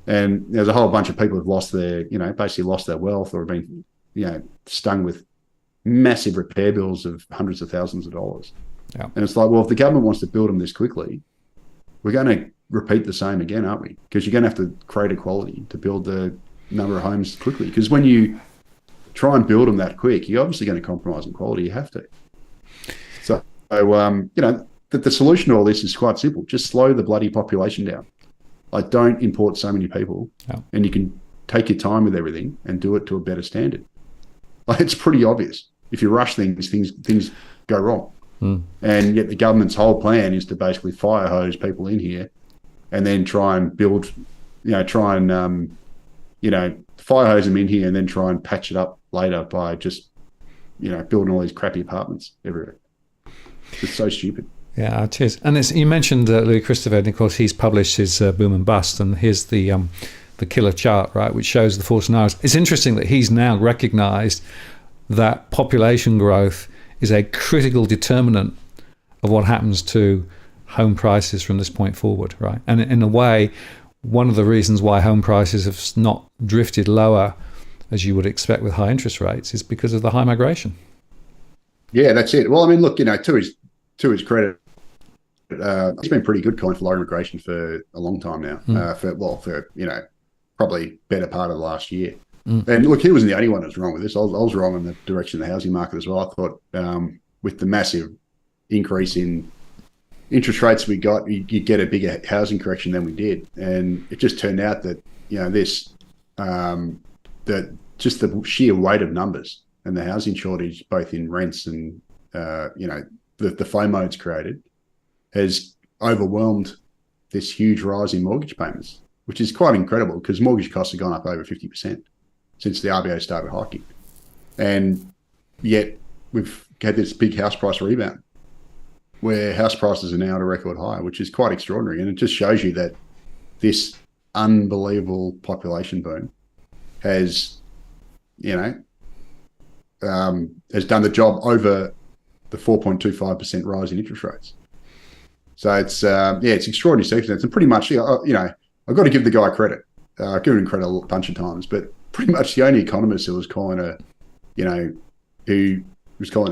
And there's a whole bunch of people who've lost basically lost their wealth or have been, stung with massive repair bills of hundreds of thousands of dollars. Yeah. And it's like, well, if the government wants to build them this quickly, we're going to repeat the same again, aren't we? Because you're going to have to create equality to build the number of homes quickly. Because when you try and build them that quick, you're obviously going to compromise on quality. You have to. So, the solution to all this is quite simple. Just slow the bloody population down. Like, don't import so many people, and you can take your time with everything and do it to a better standard. Like, it's pretty obvious. If you rush things go wrong. And yet the government's whole plan is to basically fire hose people in here and then try and build, fire hose them in here and then try and patch it up later by just, building all these crappy apartments everywhere. It's so stupid. Yeah, it is. And you mentioned Louis Christopher, and of course he's published his boom and bust, and here's the killer chart, right, which shows the four scenarios. It's interesting that he's now recognised that population growth is a critical determinant of what happens to home prices from this point forward, right? And in a way, one of the reasons why home prices have not drifted lower, as you would expect with high interest rates, is because of the high migration. Yeah, that's it. Well, I mean, look, to his credit, it's been pretty good coin for low immigration for a long time now. For probably better part of the last year. And look, he wasn't the only one that was wrong with this. I was wrong in the direction of the housing market as well. I thought with the massive increase in interest rates we got, you'd get a bigger housing correction than we did. And it just turned out that, that just the sheer weight of numbers and the housing shortage, both in rents and, the FOMO it's created, has overwhelmed this huge rise in mortgage payments, which is quite incredible because mortgage costs have gone up over 50% since the RBA started hiking. And yet we've had this big house price rebound where house prices are now at a record high, which is quite extraordinary. And it just shows you that this unbelievable population boom has, has done the job over the 4.25% rise in interest rates. So it's extraordinary circumstance. And pretty much, I've got to give the guy credit. I've given him credit a bunch of times, but pretty much the only economist who was calling a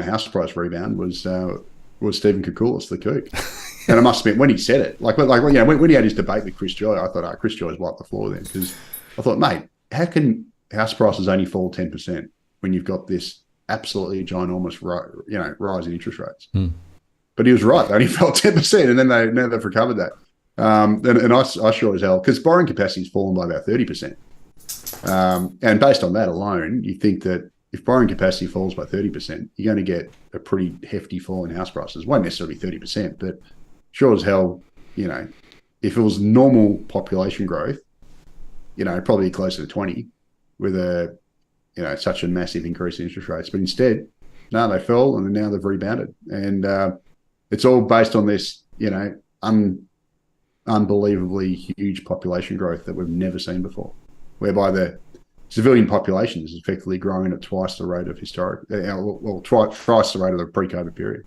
house price rebound was Stephen Koukoulas, the kook. And I must admit, when he said it, when he had his debate with Chris Joy, I thought, Chris Joy's wiped the floor then, because I thought, mate, how can house prices only fall 10% when you've got this absolutely ginormous rise in interest rates? But he was right; they only fell 10%, and then they've recovered that. And I sure as hell, because borrowing capacity has fallen by about 30%. And based on that alone, you think that if borrowing capacity falls by 30%, you're going to get a pretty hefty fall in house prices. Won't necessarily be 30%, but sure as hell, if it was normal population growth, probably closer to 20 with such a massive increase in interest rates. But instead, no, they fell and now they've rebounded. And it's all based on this, unbelievably huge population growth that we've never seen before, whereby the civilian population is effectively growing at twice the rate of twice the rate of the pre-COVID period.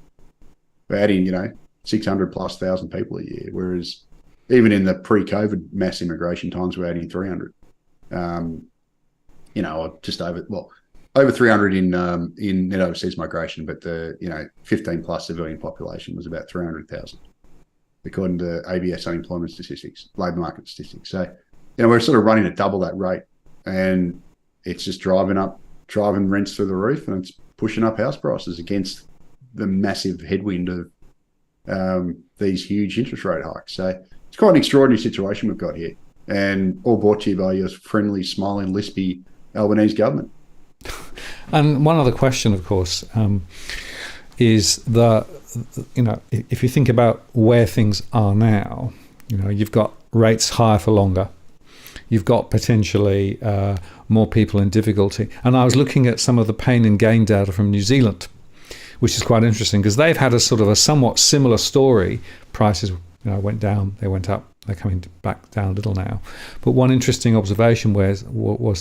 We're adding, 600 plus thousand people a year, whereas even in the pre-COVID mass immigration times, we're adding 300. Or just over 300 in net overseas migration, but the 15 plus civilian population was about 300,000, according to ABS unemployment statistics, labour market statistics. So, we're sort of running at double that rate, and it's just driving rents through the roof, and it's pushing up house prices against the massive headwind of these huge interest rate hikes. So it's quite an extraordinary situation we've got here, and all brought to you by your friendly, smiling, lispy Albanese government. And one other question, of course, is if you think about where things are now, you've got rates higher for longer. You've got potentially more people in difficulty. And I was looking at some of the pain and gain data from New Zealand, which is quite interesting because they've had a sort of a somewhat similar story. Prices went down, they went up, they're coming back down a little now. But one interesting observation was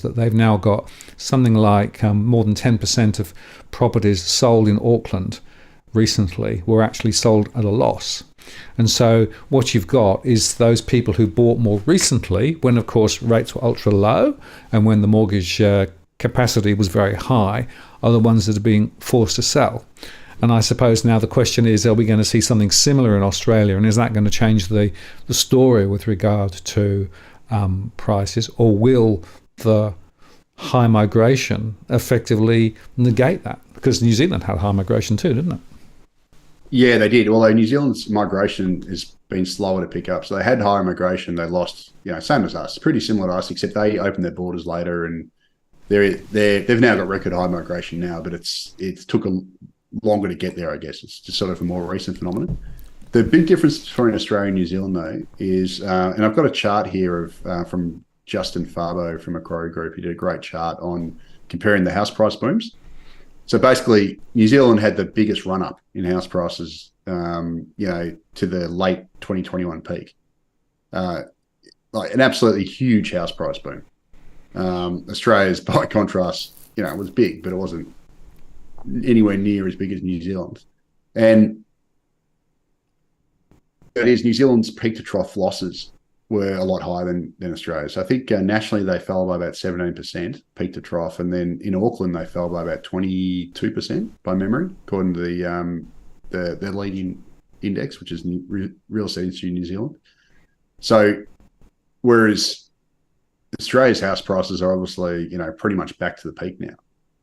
that they've now got something like more than 10% of properties sold in Auckland recently were actually sold at a loss. And so what you've got is those people who bought more recently when, of course, rates were ultra low and when the mortgage capacity was very high are the ones that are being forced to sell. And I suppose now the question is, are we going to see something similar in Australia? And is that going to change the story with regard to prices? Or will the high migration effectively negate that? Because New Zealand had high migration too, didn't it? Yeah, they did. Although New Zealand's migration has been slower to pick up. So they had higher migration. They lost, same as us, pretty similar to us, except they opened their borders later, and they've now got record high migration now. But it took longer to get there, I guess. It's just sort of a more recent phenomenon. The big difference between Australia and New Zealand, though, is, and I've got a chart here of from Justin Farbo from Macquarie Group. He did a great chart on comparing the house price booms. So basically, New Zealand had the biggest run-up in house prices, to the late 2021 peak. Like an absolutely huge house price boom. Australia's, by contrast, was big, but it wasn't anywhere near as big as New Zealand's. And it is New Zealand's peak to trough losses were a lot higher than Australia. So I think nationally they fell by about 17% peak to trough, and then in Auckland they fell by about 22% by memory, according to the leading index, which is Real Estate Institute New Zealand. So whereas Australia's house prices are obviously pretty much back to the peak now,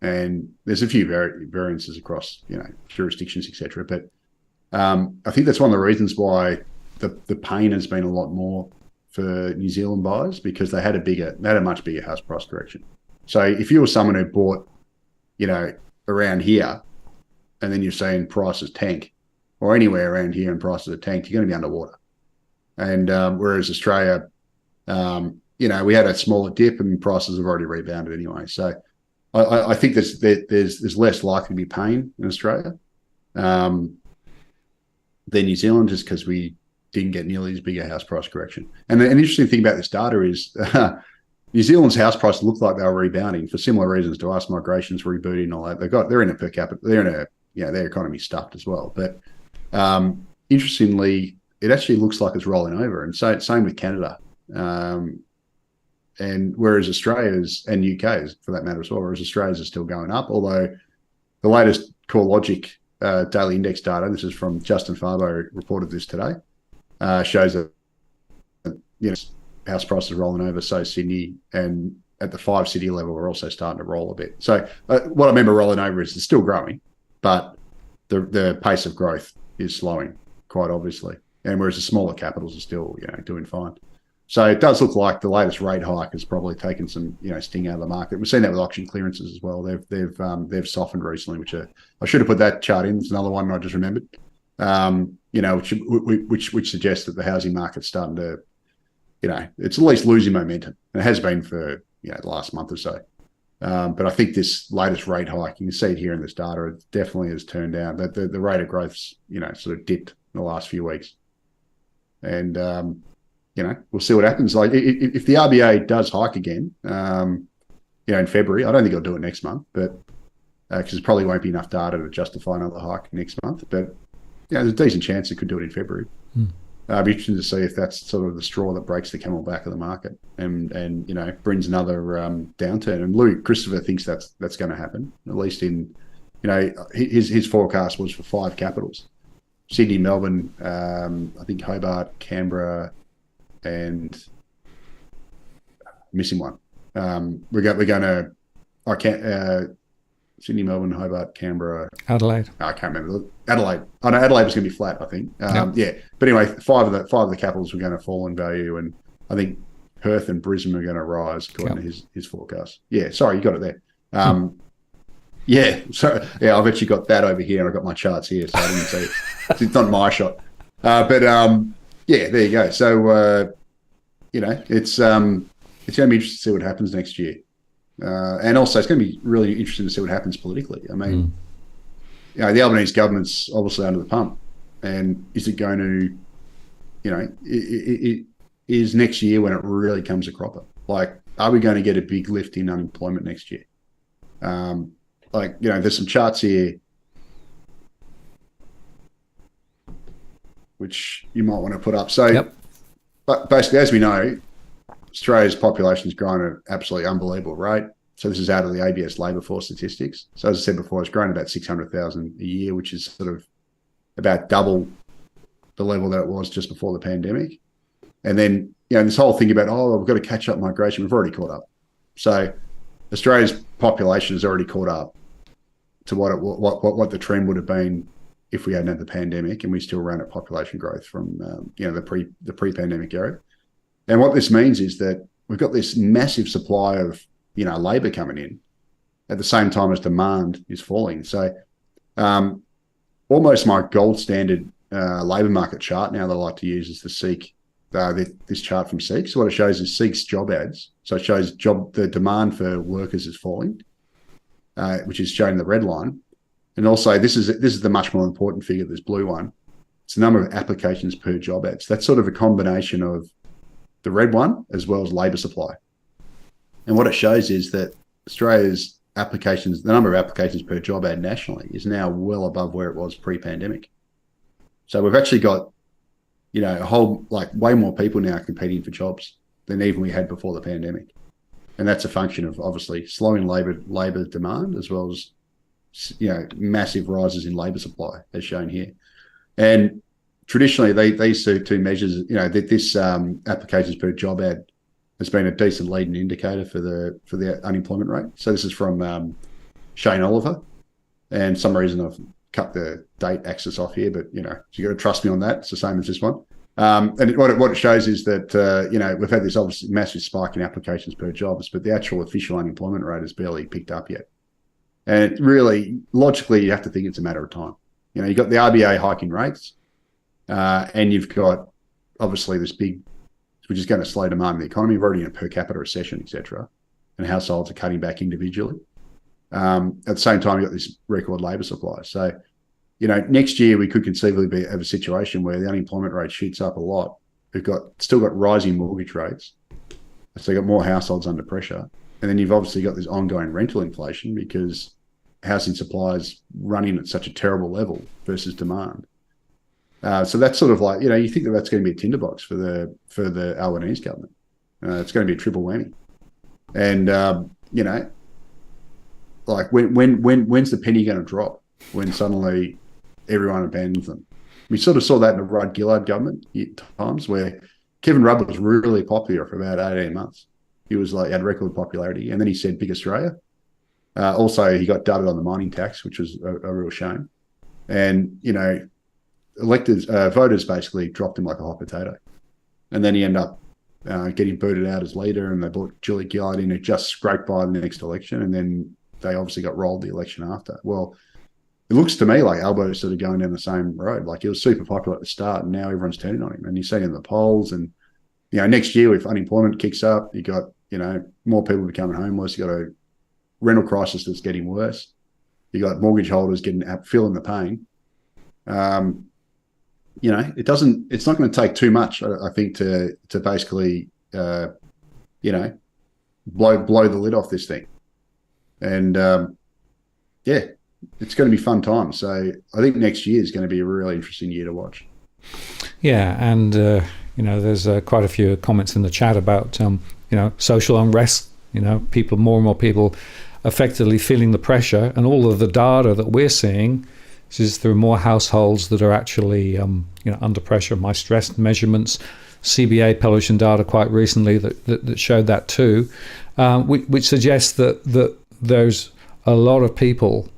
and there's a few variances across jurisdictions, etc. But I think that's one of the reasons why the pain has been a lot more for New Zealand buyers, because they had a much bigger house price correction. So if you were someone who bought, around here, and then you're seeing prices tank, or anywhere around here and prices are tanked, you're going to be underwater. And whereas Australia, we had a smaller dip and prices have already rebounded anyway. So I think there's less likely to be pain in Australia than New Zealand, just because we didn't get nearly as big a house price correction. And an interesting thing about this data is New Zealand's house prices looked like they were rebounding for similar reasons to us. Migration's rebooting and all that. They're in a per capita, their economy's stuffed as well. But interestingly, it actually looks like it's rolling over. And so same with Canada. And whereas Australia's, and UK's for that matter as well, whereas Australia's are still going up, although the latest CoreLogic daily index data, this is from Justin Farbo, reported this today, shows that house prices are rolling over. So Sydney, and at the 5 city level, we're also starting to roll a bit. So what I remember rolling over is it's still growing, but the pace of growth is slowing quite obviously. And whereas the smaller capitals are still doing fine. So it does look like the latest rate hike has probably taken some sting out of the market. We've seen that with auction clearances as well. They've softened recently, which I should have put that chart in. It's another one I just remembered. Which suggests that the housing market's starting to, it's at least losing momentum. It has been for the last month or so. But I think this latest rate hike, you can see it here in this data, it definitely has turned down. The rate of growth's sort of dipped in the last few weeks, and we'll see what happens. Like if the RBA does hike again, in February, I don't think it'll do it next month, but because there probably won't be enough data to justify another hike next month. But there's a decent chance it could do it in February. I'd be interested to see if that's sort of the straw that breaks the camel back of the market and brings another downturn. And Louis Christopher thinks that's going to happen, at least in, his forecast was for 5 capitals: Sydney, Melbourne, I think Hobart, Canberra, and missing one. We're going to Sydney, Melbourne, Hobart, Canberra, Adelaide. I can't remember. Adelaide. Oh no, Adelaide was going to be flat, I think. Yeah, but anyway, five of the capitals were going to fall in value, and I think Perth and Brisbane are going to rise according to his forecast. Yeah, sorry, you got it there. Yeah, so I've actually got that over here, and I've got my charts here, so I didn't see it. It's not my shot, but yeah, there you go. So it's going to be interesting to see what happens next year. And also, it's going to be really interesting to see what happens politically. I mean, the Albanese government's obviously under the pump, and is it going to, is next year when it really comes a cropper? Like, are we going to get a big lift in unemployment next year? There's some charts here which you might want to put up. So, but basically, as we know, Australia's population has grown at an absolutely unbelievable rate. So this is out of the ABS labour force statistics. So as I said before, it's grown about 600,000 a year, which is sort of about double the level that it was just before the pandemic. And then, this whole thing about, we've got to catch up migration, we've already caught up. So Australia's population has already caught up to what the trend would have been if we hadn't had the pandemic, and we still ran at population growth from the pre-pandemic era. And what this means is that we've got this massive supply of, labour coming in at the same time as demand is falling. So almost my gold standard labour market chart now that I like to use is the SEEK, this chart from SEEK. So what it shows is SEEK's job ads. So it shows the demand for workers is falling, which is shown in the red line. And also this is the much more important figure, this blue one. It's the number of applications per job ads. That's sort of a combination of the red one as well as labour supply. And what it shows is that Australia's applications, the number of applications per job ad nationally, is now well above where it was pre-pandemic. So we've actually got, a whole, way more people now competing for jobs than even we had before the pandemic. And that's a function of obviously slowing labour demand as well as, massive rises in labour supply, as shown here. And traditionally, these two measures, this applications per job ad has been a decent leading indicator for the unemployment rate. So this is from Shane Oliver, and some reason I've cut the date axis off here, but so you got to trust me on that. It's the same as this one. And what it shows is that we've had this obviously massive spike in applications per jobs, but the actual official unemployment rate has barely picked up yet. And it really, logically, you have to think it's a matter of time. You've got the RBA hiking rates. And you've got obviously this big, which is going to slow demand in the economy. We're already in a per capita recession, etc., and households are cutting back individually. At the same time, you've got this record labour supply. So, next year we could conceivably have a situation where the unemployment rate shoots up a lot. We've still got rising mortgage rates, so you've got more households under pressure, and then you've obviously got this ongoing rental inflation because housing supply is running at such a terrible level versus demand. So that's sort of you think that's going to be a tinderbox for the Albanese government. It's going to be a triple whammy. And, when's the penny going to drop when suddenly everyone abandons them? We sort of saw that in the Rudd Gillard government at times where Kevin Rudd was really popular for about 18 months. He was had record popularity. And then he said, big Australia. Also, he got dudded on the mining tax, which was a real shame. And, voters basically dropped him like a hot potato. And then he ended up getting booted out as leader, and they brought Julie Gillard in, who just scraped by the next election, and then they obviously got rolled the election after. Well, it looks to me like Albo's sort of going down the same road. He was super popular at the start, and now everyone's turning on him. And you see it in the polls. And, next year, if unemployment kicks up, you got, more people becoming homeless. You got a rental crisis that's getting worse. You got mortgage holders feeling the pain. It's not going to take too much, I think, to basically, blow the lid off this thing. And, it's going to be fun times. So I think next year is going to be a really interesting year to watch. Yeah, and there's quite a few comments in the chat about social unrest. More and more people effectively feeling the pressure, and all of the data that we're seeing is there are more households that are actually under pressure. My stress measurements, CBA published data quite recently that showed that too, which suggests that there's a lot of people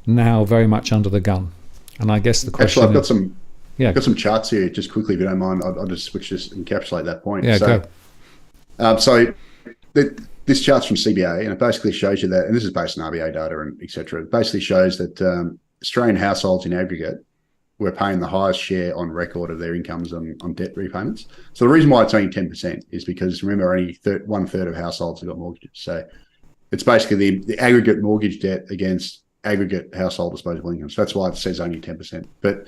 now very much under the gun. And I guess the question I've got some charts here just quickly, if you don't mind. I'll just encapsulate that point. Go. This chart's from CBA, and it basically shows you that, and this is based on RBA data and et cetera. It basically shows that Australian households in aggregate were paying the highest share on record of their incomes on debt repayments. So the reason why it's only 10% is because, remember, only 1/3 of households have got mortgages. So it's basically the aggregate mortgage debt against aggregate household disposable income. So that's why it says only 10%. But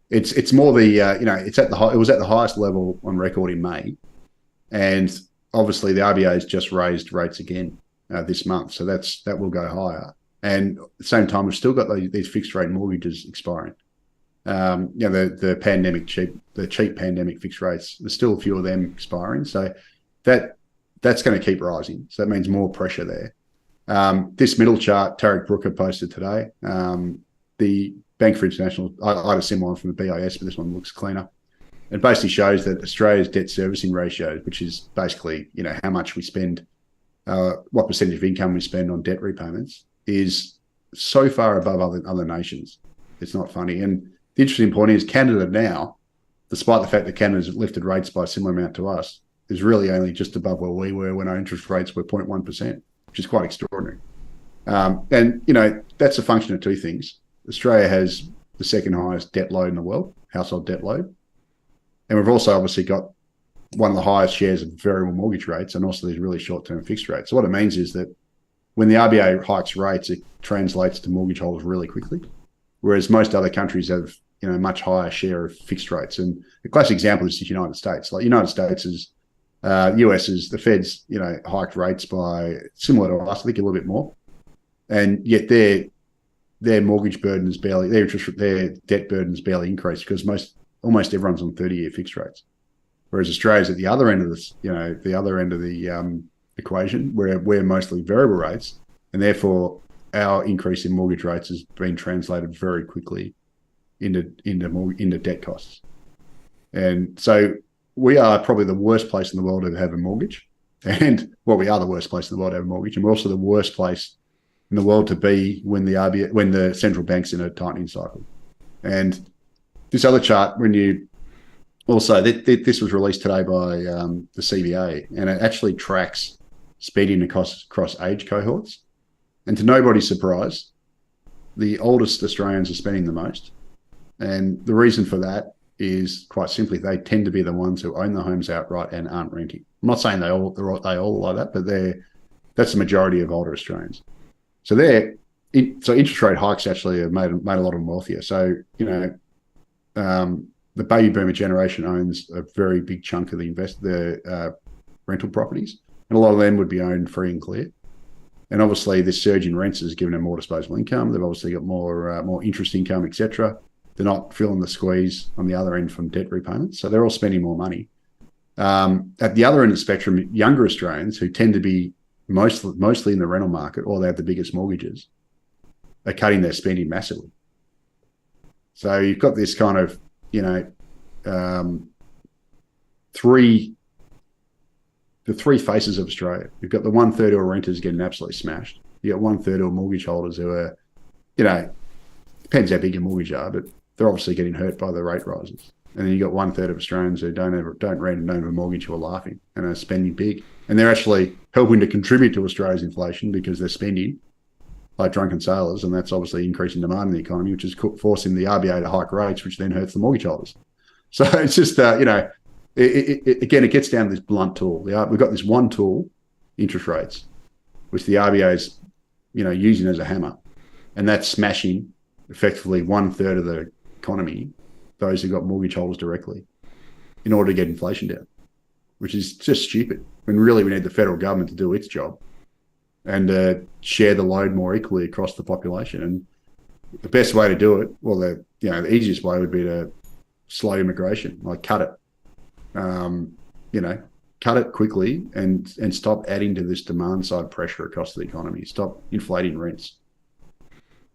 it's more the it was at the highest level on record in May, and obviously the RBA has just raised rates again this month, so that will go higher. And at the same time, we've still got these fixed rate mortgages expiring. The cheap pandemic fixed rates. There's still a few of them expiring, so that's going to keep rising. So that means more pressure there. This middle chart, Tarek Brooker posted today. The Bank for International, I had a similar one from the BIS, but this one looks cleaner. It basically shows that Australia's debt servicing ratio, which is basically how much we spend, what percentage of income we spend on debt repayments, is so far above other nations. It's not funny. And the interesting point is Canada now, despite the fact that Canada's lifted rates by a similar amount to us, is really only just above where we were when our interest rates were 0.1%, which is quite extraordinary. And that's a function of two things. Australia has the second highest debt load in the world, household debt load. And we've also obviously got one of the highest shares of variable mortgage rates, and also these really short-term fixed rates. So what it means is that when the RBA hikes rates, it translates to mortgage holders really quickly, whereas most other countries have much higher share of fixed rates. And the classic example is the United States. Like United States is, US is, the Fed's hiked rates by similar to us, I think a little bit more, and yet their mortgage burden is barely, their debt burden is barely increased because almost everyone's on 30-year fixed rates, whereas Australia's at the other end of this, the other end of the equation, where we're mostly variable rates, and therefore our increase in mortgage rates has been translated very quickly into debt costs. And so we are probably the worst place in the world to have a mortgage, we are the worst place in the world to have a mortgage, and we're also the worst place in the world to be when the central bank's in a tightening cycle. And this other chart, this was released today by the CBA, and it actually tracks spending across age cohorts. And to nobody's surprise, the oldest Australians are spending the most. And the reason for that is quite simply they tend to be the ones who own the homes outright and aren't renting. I'm not saying they all like that, but that's the majority of older Australians. So interest rate hikes actually have made a lot of them wealthier. So the baby boomer generation owns a very big chunk of the rental properties, and a lot of them would be owned free and clear. And obviously, this surge in rents has given them more disposable income. They've obviously got more interest income, etc. They're not feeling the squeeze on the other end from debt repayments, so they're all spending more money. At the other end of the spectrum, younger Australians, who tend to be mostly in the rental market, or they have the biggest mortgages, are cutting their spending massively. So you've got this kind of three faces of Australia. You've got the 1/3 of renters getting absolutely smashed. You got 1/3 of mortgage holders who are, depends how big your mortgage are, but they're obviously getting hurt by the rate rises. And then you got 1/3 of Australians who don't rent and don't have a mortgage, who are laughing and are spending big, and they're actually helping to contribute to Australia's inflation because they're spending like drunken sailors, and that's obviously increasing demand in the economy, which is forcing the RBA to hike rates, which then hurts the mortgage holders. So it's just, again, it gets down to this blunt tool. We've got this one tool, interest rates, which the RBA is, using as a hammer, and that's smashing effectively 1/3 of the economy, those who got mortgage holders directly, in order to get inflation down, which is just stupid. When really we need the federal government to do its job and share the load more equally across the population. And the best way to do it, well, the easiest way would be to slow immigration, like cut it. Cut it quickly and stop adding to this demand side pressure across the economy. Stop inflating rents.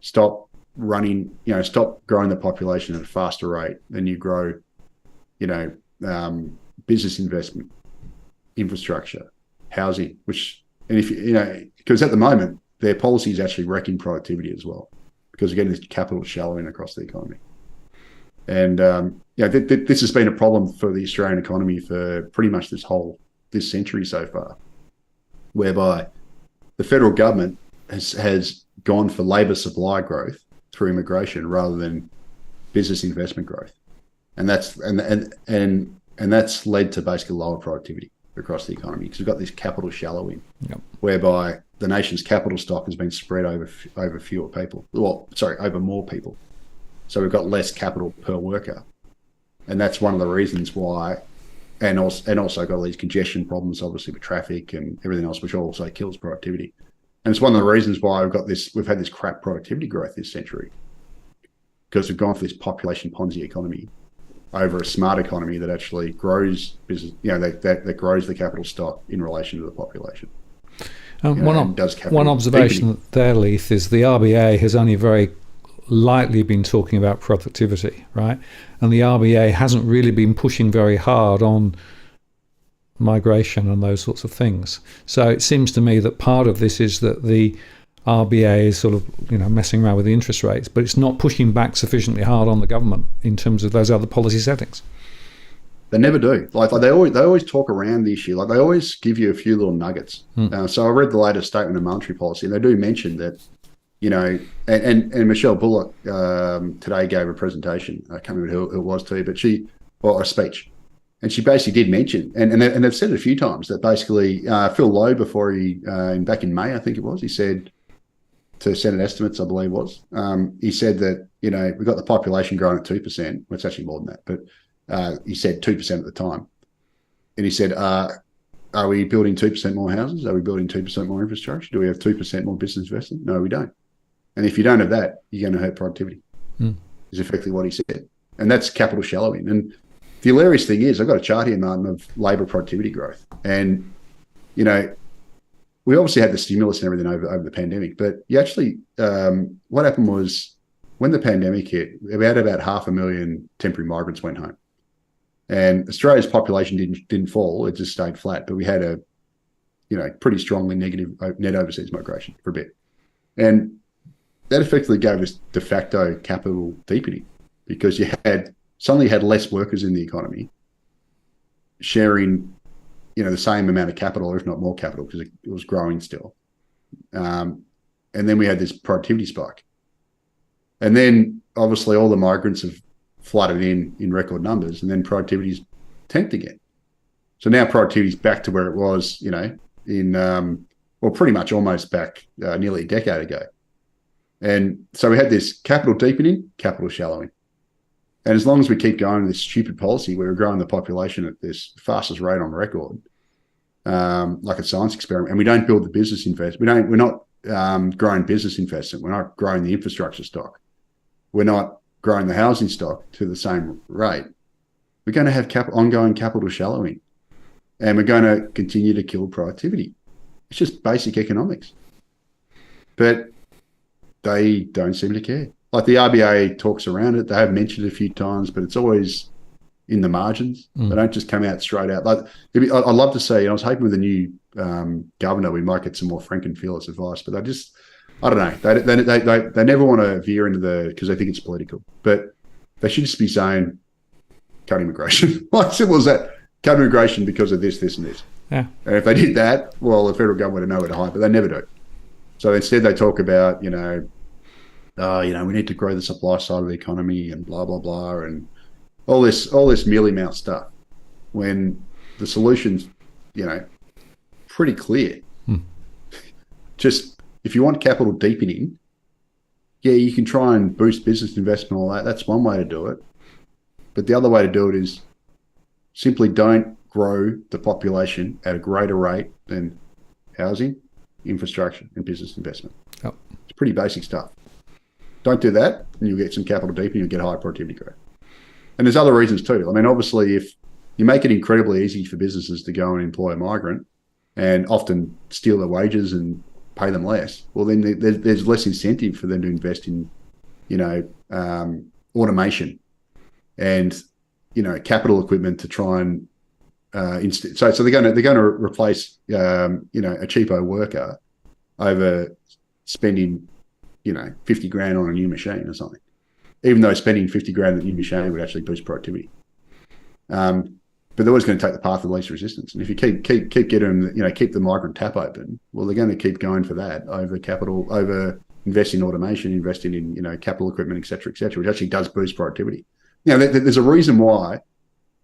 Stop growing the population at a faster rate than you grow, business investment, infrastructure, housing, because at the moment, their policy is actually wrecking productivity as well, because again, this capital shallowing across the economy. And this has been a problem for the Australian economy for pretty much this century so far, whereby the federal government has gone for labour supply growth through immigration rather than business investment growth, and that's led to basically lower productivity across the economy, because we've got this capital shallowing, whereby the nation's capital stock has been spread over fewer people. Over more people. So we've got less capital per worker, and that's one of the reasons why. And also got all these congestion problems, obviously with traffic and everything else, which also kills productivity. And it's one of the reasons why we've had this crap productivity growth this century, because we've gone for this population Ponzi economy over a smart economy that actually grows business, that grows the capital stock in relation to the population. One observation there, Leith, is the RBA has only very lightly been talking about productivity, right? And the RBA hasn't really been pushing very hard on migration and those sorts of things. So it seems to me that part of this is that the RBA is sort of, messing around with the interest rates, but it's not pushing back sufficiently hard on the government in terms of those other policy settings. They never do. Like they always talk around the issue. Like they always give you a few little nuggets. So I read the latest statement of monetary policy, and they do mention that, and Michelle Bullock today gave a presentation. I can't remember who it was to, but a speech. And she basically did mention, and they've said it a few times, that basically Phil Lowe, before back in May, I think it was, he said to Senate estimates, I believe it was, he said that, we've got the population growing at 2%. Well, it's actually more than that, but he said 2% at the time. And he said, are we building 2% more houses? Are we building 2% more infrastructure? Do we have 2% more business investment? No, we don't. And if you don't have that, you're going to hurt productivity, is effectively what he said. And that's capital shallowing. And the hilarious thing is, I've got a chart here, Martin, of labour productivity growth. And, we obviously had the stimulus and everything over the pandemic, but you actually, what happened was when the pandemic hit, about 500,000 temporary migrants went home. And Australia's population didn't fall, it just stayed flat. But we had a, pretty strongly negative net overseas migration for a bit. And that effectively gave us de facto capital deepening, because you suddenly had less workers in the economy sharing, the same amount of capital, or if not more capital, because it was growing still. And then we had this productivity spike. And then obviously all the migrants have flooded in record numbers, and then productivity's tanked again. So now productivity's back to where it was, pretty much almost back nearly a decade ago. And so we had this capital deepening, capital shallowing. And as long as we keep going with this stupid policy where we're growing the population at this fastest rate on record, like a science experiment, and we don't build the business investment, we're not growing business investment, we're not growing the infrastructure stock, we're not growing the housing stock to the same rate, we're going to have ongoing capital shallowing, and we're going to continue to kill productivity. It's just basic economics. But they don't seem to care. Like the RBA talks around it. They have mentioned it a few times, but it's always in the margins. They don't just come out straight out. Like I'd love to see, I was hoping with the new governor, we might get some more frank and fearless advice, but I don't know. They never want to veer into because they think it's political, but they should just be saying cut immigration. Like simple as that. Cut immigration because of this, this and this. Yeah. And if they did that, well, the federal government would know where to hide, but they never do. So instead they talk about, we need to grow the supply side of the economy and blah, blah, blah, and all this mealy-mouthed stuff, when the solution's, pretty clear. Just, if you want capital deepening, yeah, you can try and boost business investment and all that. That's one way to do it. But the other way to do it is simply don't grow the population at a greater rate than housing, infrastructure, and business investment. Yep. It's pretty basic stuff. Don't do that, and you'll get some capital deepening, you'll get higher productivity growth. And there's other reasons too. I mean, obviously, if you make it incredibly easy for businesses to go and employ a migrant and often steal their wages and pay them less, well, then there's less incentive for them to invest in, automation and, capital equipment to try and so they're going to replace, a cheapo worker over spending, 50 grand on a new machine or something, even though spending 50 grand on a new machine would actually boost productivity. But they're always going to take the path of least resistance. And if you keep getting them, keep the migrant tap open, well, they're going to keep going for that over investing in automation, investing in, capital equipment, et cetera, which actually does boost productivity. There's a reason why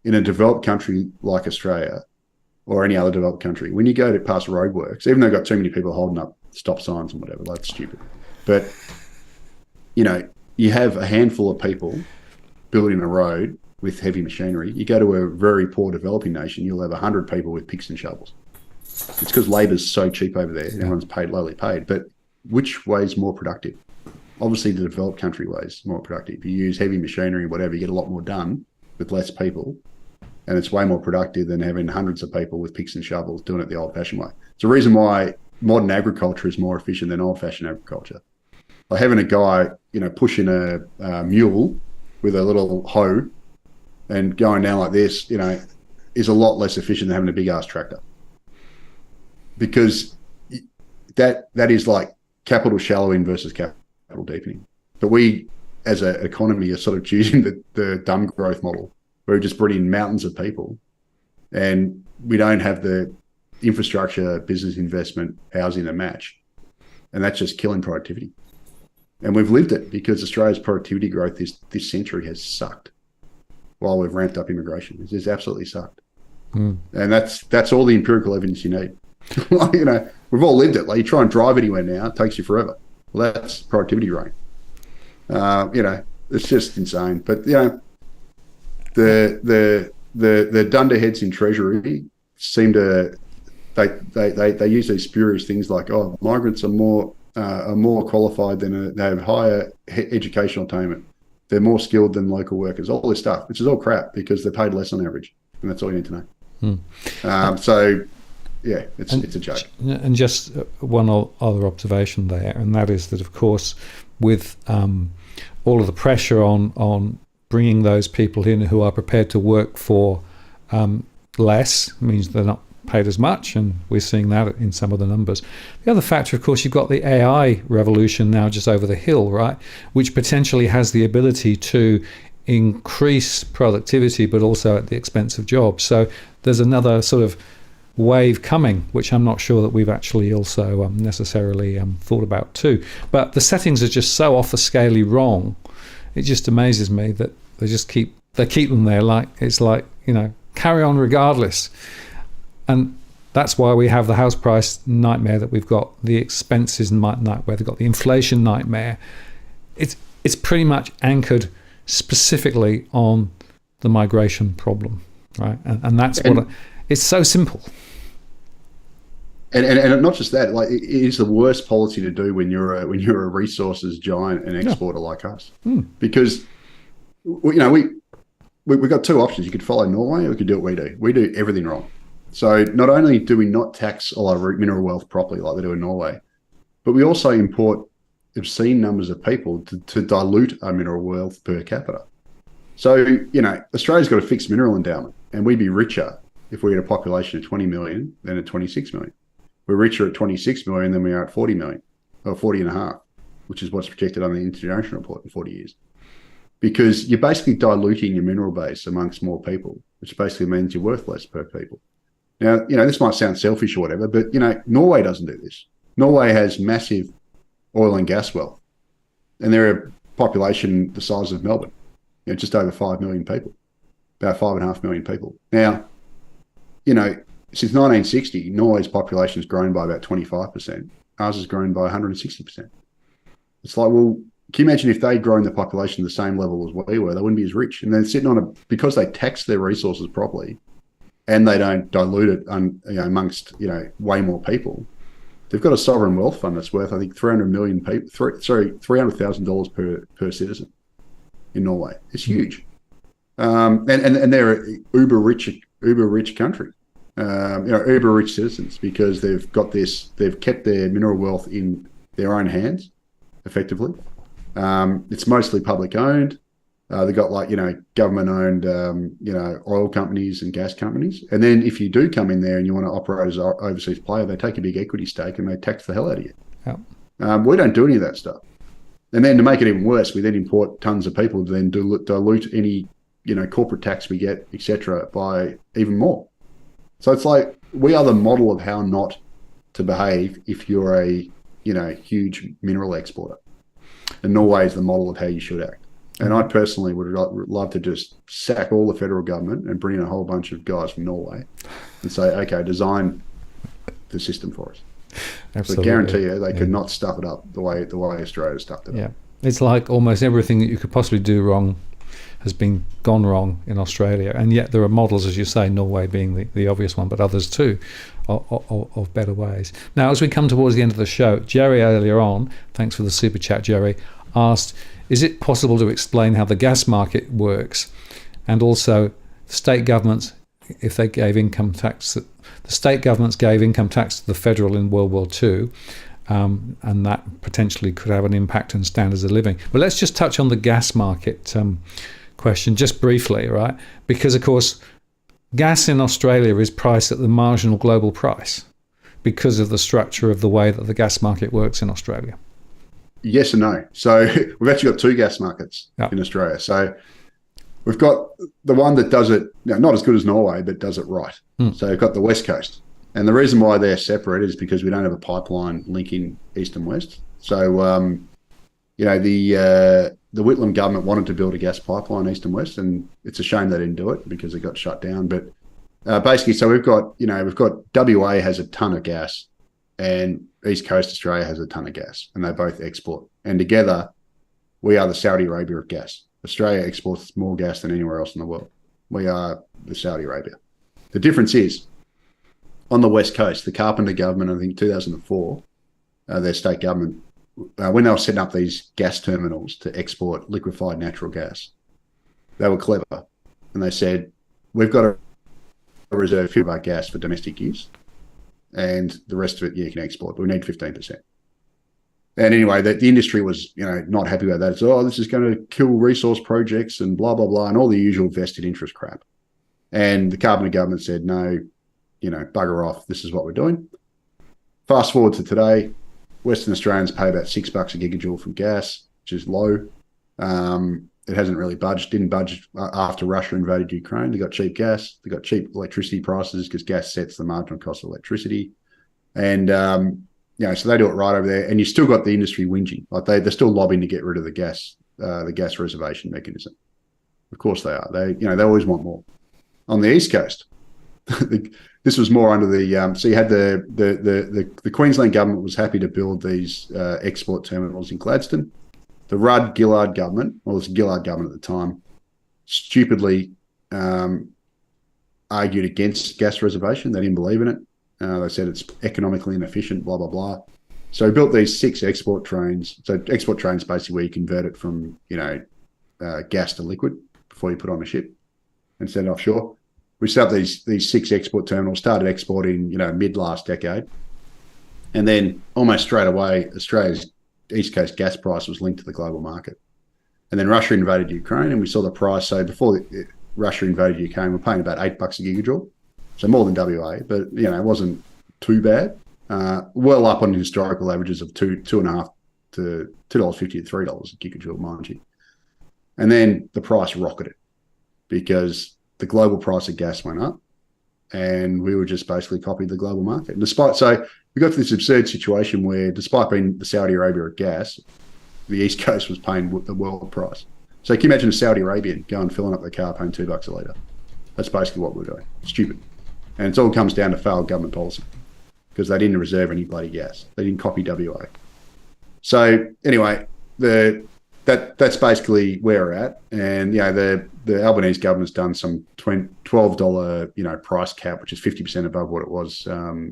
in a developed country like Australia or any other developed country, when you go to past roadworks, even though they've got too many people holding up stop signs and whatever, that's stupid. But, you have a handful of people building a road with heavy machinery. You go to a very poor developing nation, you'll have 100 people with picks and shovels. It's because labour's so cheap over there. Everyone's lowly paid. But which way is more productive? Obviously, the developed country way is more productive. You use heavy machinery and whatever, you get a lot more done with less people. And it's way more productive than having hundreds of people with picks and shovels doing it the old-fashioned way. It's a reason why modern agriculture is more efficient than old-fashioned agriculture. Like having a guy, pushing a mule with a little hoe and going down like this, is a lot less efficient than having a big ass tractor, because that is like capital shallowing versus capital deepening. But we, as an economy, are sort of choosing the dumb growth model, where we just bring in mountains of people, and we don't have the infrastructure, business investment, housing to match, and that's just killing productivity. And we've lived it because Australia's productivity growth this century has sucked, while we've ramped up immigration. It's just absolutely sucked. And that's all the empirical evidence you need. We've all lived it. Like, you try and drive anywhere now, it takes you forever. Well, that's productivity rate. It's just insane. But the dunderheads in Treasury seem to they use these spurious things like, migrants are more qualified than they have higher educational attainment. They're more skilled than local workers, all this stuff, which is all crap because they're paid less on average. And that's all you need to know. So, yeah, it's a joke. And just one other observation there, and that is that, of course, with all of the pressure on bringing those people in who are prepared to work for less, means they're not paid as much, and we're seeing that in some of the numbers. The other factor, of course, you've got the AI revolution now just over the hill, right, which potentially has the ability to increase productivity but also at the expense of jobs. So there's another sort of wave coming, which I'm not sure that we've actually also necessarily thought about too. But the settings are just so off the scaly wrong. It just amazes me that they keep them there, like it's like, carry on regardless. And that's why we have the house price nightmare that we've got, the expenses nightmare, they've got the inflation nightmare. It's pretty much anchored specifically on the migration problem, right? And that's it's so simple. And not just that, like, it is the worst policy to do when you're a resources giant and exporter like us, because we've got two options. You could follow Norway, or we could do what we do. We do everything wrong. So not only do we not tax all our mineral wealth properly like they do in Norway, but we also import obscene numbers of people to dilute our mineral wealth per capita. So, Australia's got a fixed mineral endowment, and we'd be richer if we had a population of 20 million than at 26 million. We're richer at 26 million than we are at 40 million, or 40 and a half, which is what's projected on the International Report in 40 years. Because you're basically diluting your mineral base amongst more people, which basically means you're worth less per people. Now, this might sound selfish or whatever, but, Norway doesn't do this. Norway has massive oil and gas wealth, and they're a population the size of Melbourne, just over 5 million people, about 5.5 million people. Now, since 1960, Norway's population has grown by about 25%. Ours has grown by 160%. It's like, well, can you imagine if they'd grown the population the same level as we were? They wouldn't be as rich. And they're sitting on because they tax their resources properly, and they don't dilute it amongst way more people. They've got a sovereign wealth fund that's worth, I think, $300,000 per citizen in Norway. It's huge. And they're an uber rich country. Uber rich citizens, because they've kept their mineral wealth in their own hands, effectively. It's mostly public owned. They've got government owned, oil companies and gas companies. And then if you do come in there and you want to operate as an overseas player, they take a big equity stake and they tax the hell out of you. Yep. We don't do any of that stuff. And then to make it even worse, we then import tons of people to then dilute any, corporate tax we get, etc., by even more. So it's like we are the model of how not to behave if you're a, huge mineral exporter. And Norway is the model of how you should act. And I personally would love to just sack all the federal government and bring in a whole bunch of guys from Norway and say, okay, design the system for us. Absolutely. So I guarantee you they could not stuff it up the way Australia stuffed it up. Yeah. It's like almost everything that you could possibly do wrong has gone wrong in Australia, and yet there are models, as you say, Norway being the obvious one, but others too, of better ways. Now, as we come towards the end of the show, Jerry earlier on, thanks for the super chat, Jerry, asked, is it possible to explain how the gas market works, and also state governments, if they gave income tax, the state governments gave income tax to the federal in World War II, and that potentially could have an impact on standards of living. But let's just touch on the gas market question just briefly, right? Because, of course, gas in Australia is priced at the marginal global price because of the structure of the way that the gas market works in Australia. Yes and no. So we've actually got two gas markets in Australia. So we've got the one that does it, not as good as Norway, but does it right. So we've got the West Coast. And the reason why they're separate is because we don't have a pipeline linking east and west. So, the Whitlam government wanted to build a gas pipeline east and west, and it's a shame they didn't do it because it got shut down. But basically, so we've got WA has a ton of gas, and East Coast Australia has a ton of gas, and they both export. And together, we are the Saudi Arabia of gas. Australia exports more gas than anywhere else in the world. We are the Saudi Arabia. The difference is, on the West Coast, the Carpenter government, I think 2004, their state government, when they were setting up these gas terminals to export liquefied natural gas, they were clever. And they said, we've got a reserve of our gas for domestic use, and the rest of it you can export, but we need 15%. And anyway, the industry was not happy about that. It's, this is going to kill resource projects and blah, blah, blah, and all the usual vested interest crap. And the Carpenter government said, no, bugger off, this is what we're doing. Fast forward to today, Western Australians pay about $6 a gigajoule from gas, which is low. It hasn't really didn't budge after Russia invaded Ukraine. They got cheap gas, they got cheap electricity prices because gas sets the marginal cost of electricity. And, so they do it right over there. And you still got the industry whinging. Like they're still lobbying to get rid of the gas reservation mechanism. Of course they are. They always want more. On the East Coast, this was more under the so you had the Queensland government was happy to build these export terminals in Gladstone. The Rudd-Gillard government, well, it was Gillard government at the time, stupidly argued against gas reservation. They didn't believe in it. They said it's economically inefficient, blah, blah, blah. So we built these 6 export trains. So export trains basically where you convert it from, gas to liquid before you put on a ship and send it offshore. We set up these 6 export terminals, started exporting, mid last decade. And then almost straight away, Australia's East Coast gas price was linked to the global market. And then Russia invaded Ukraine and we saw the price. So before Russia invaded Ukraine, we were paying about $8 a gigajoule. So more than WA, but, it wasn't too bad. Well up on historical averages of $2.50 to $3 a gigajoule, mind you. And then the price rocketed because the global price of gas went up and we were just basically copied the global market. And so we got to this absurd situation where despite being the Saudi Arabia of gas, the East Coast was paying the world price. So can you imagine a Saudi Arabian going filling up their car paying $2 a litre? That's basically what we're doing. Stupid. And it all comes down to failed government policy because they didn't reserve any bloody gas. They didn't copy WA. So anyway, that's basically where we're at. And, the Albanese government's done some $12, price cap, which is 50% above what it was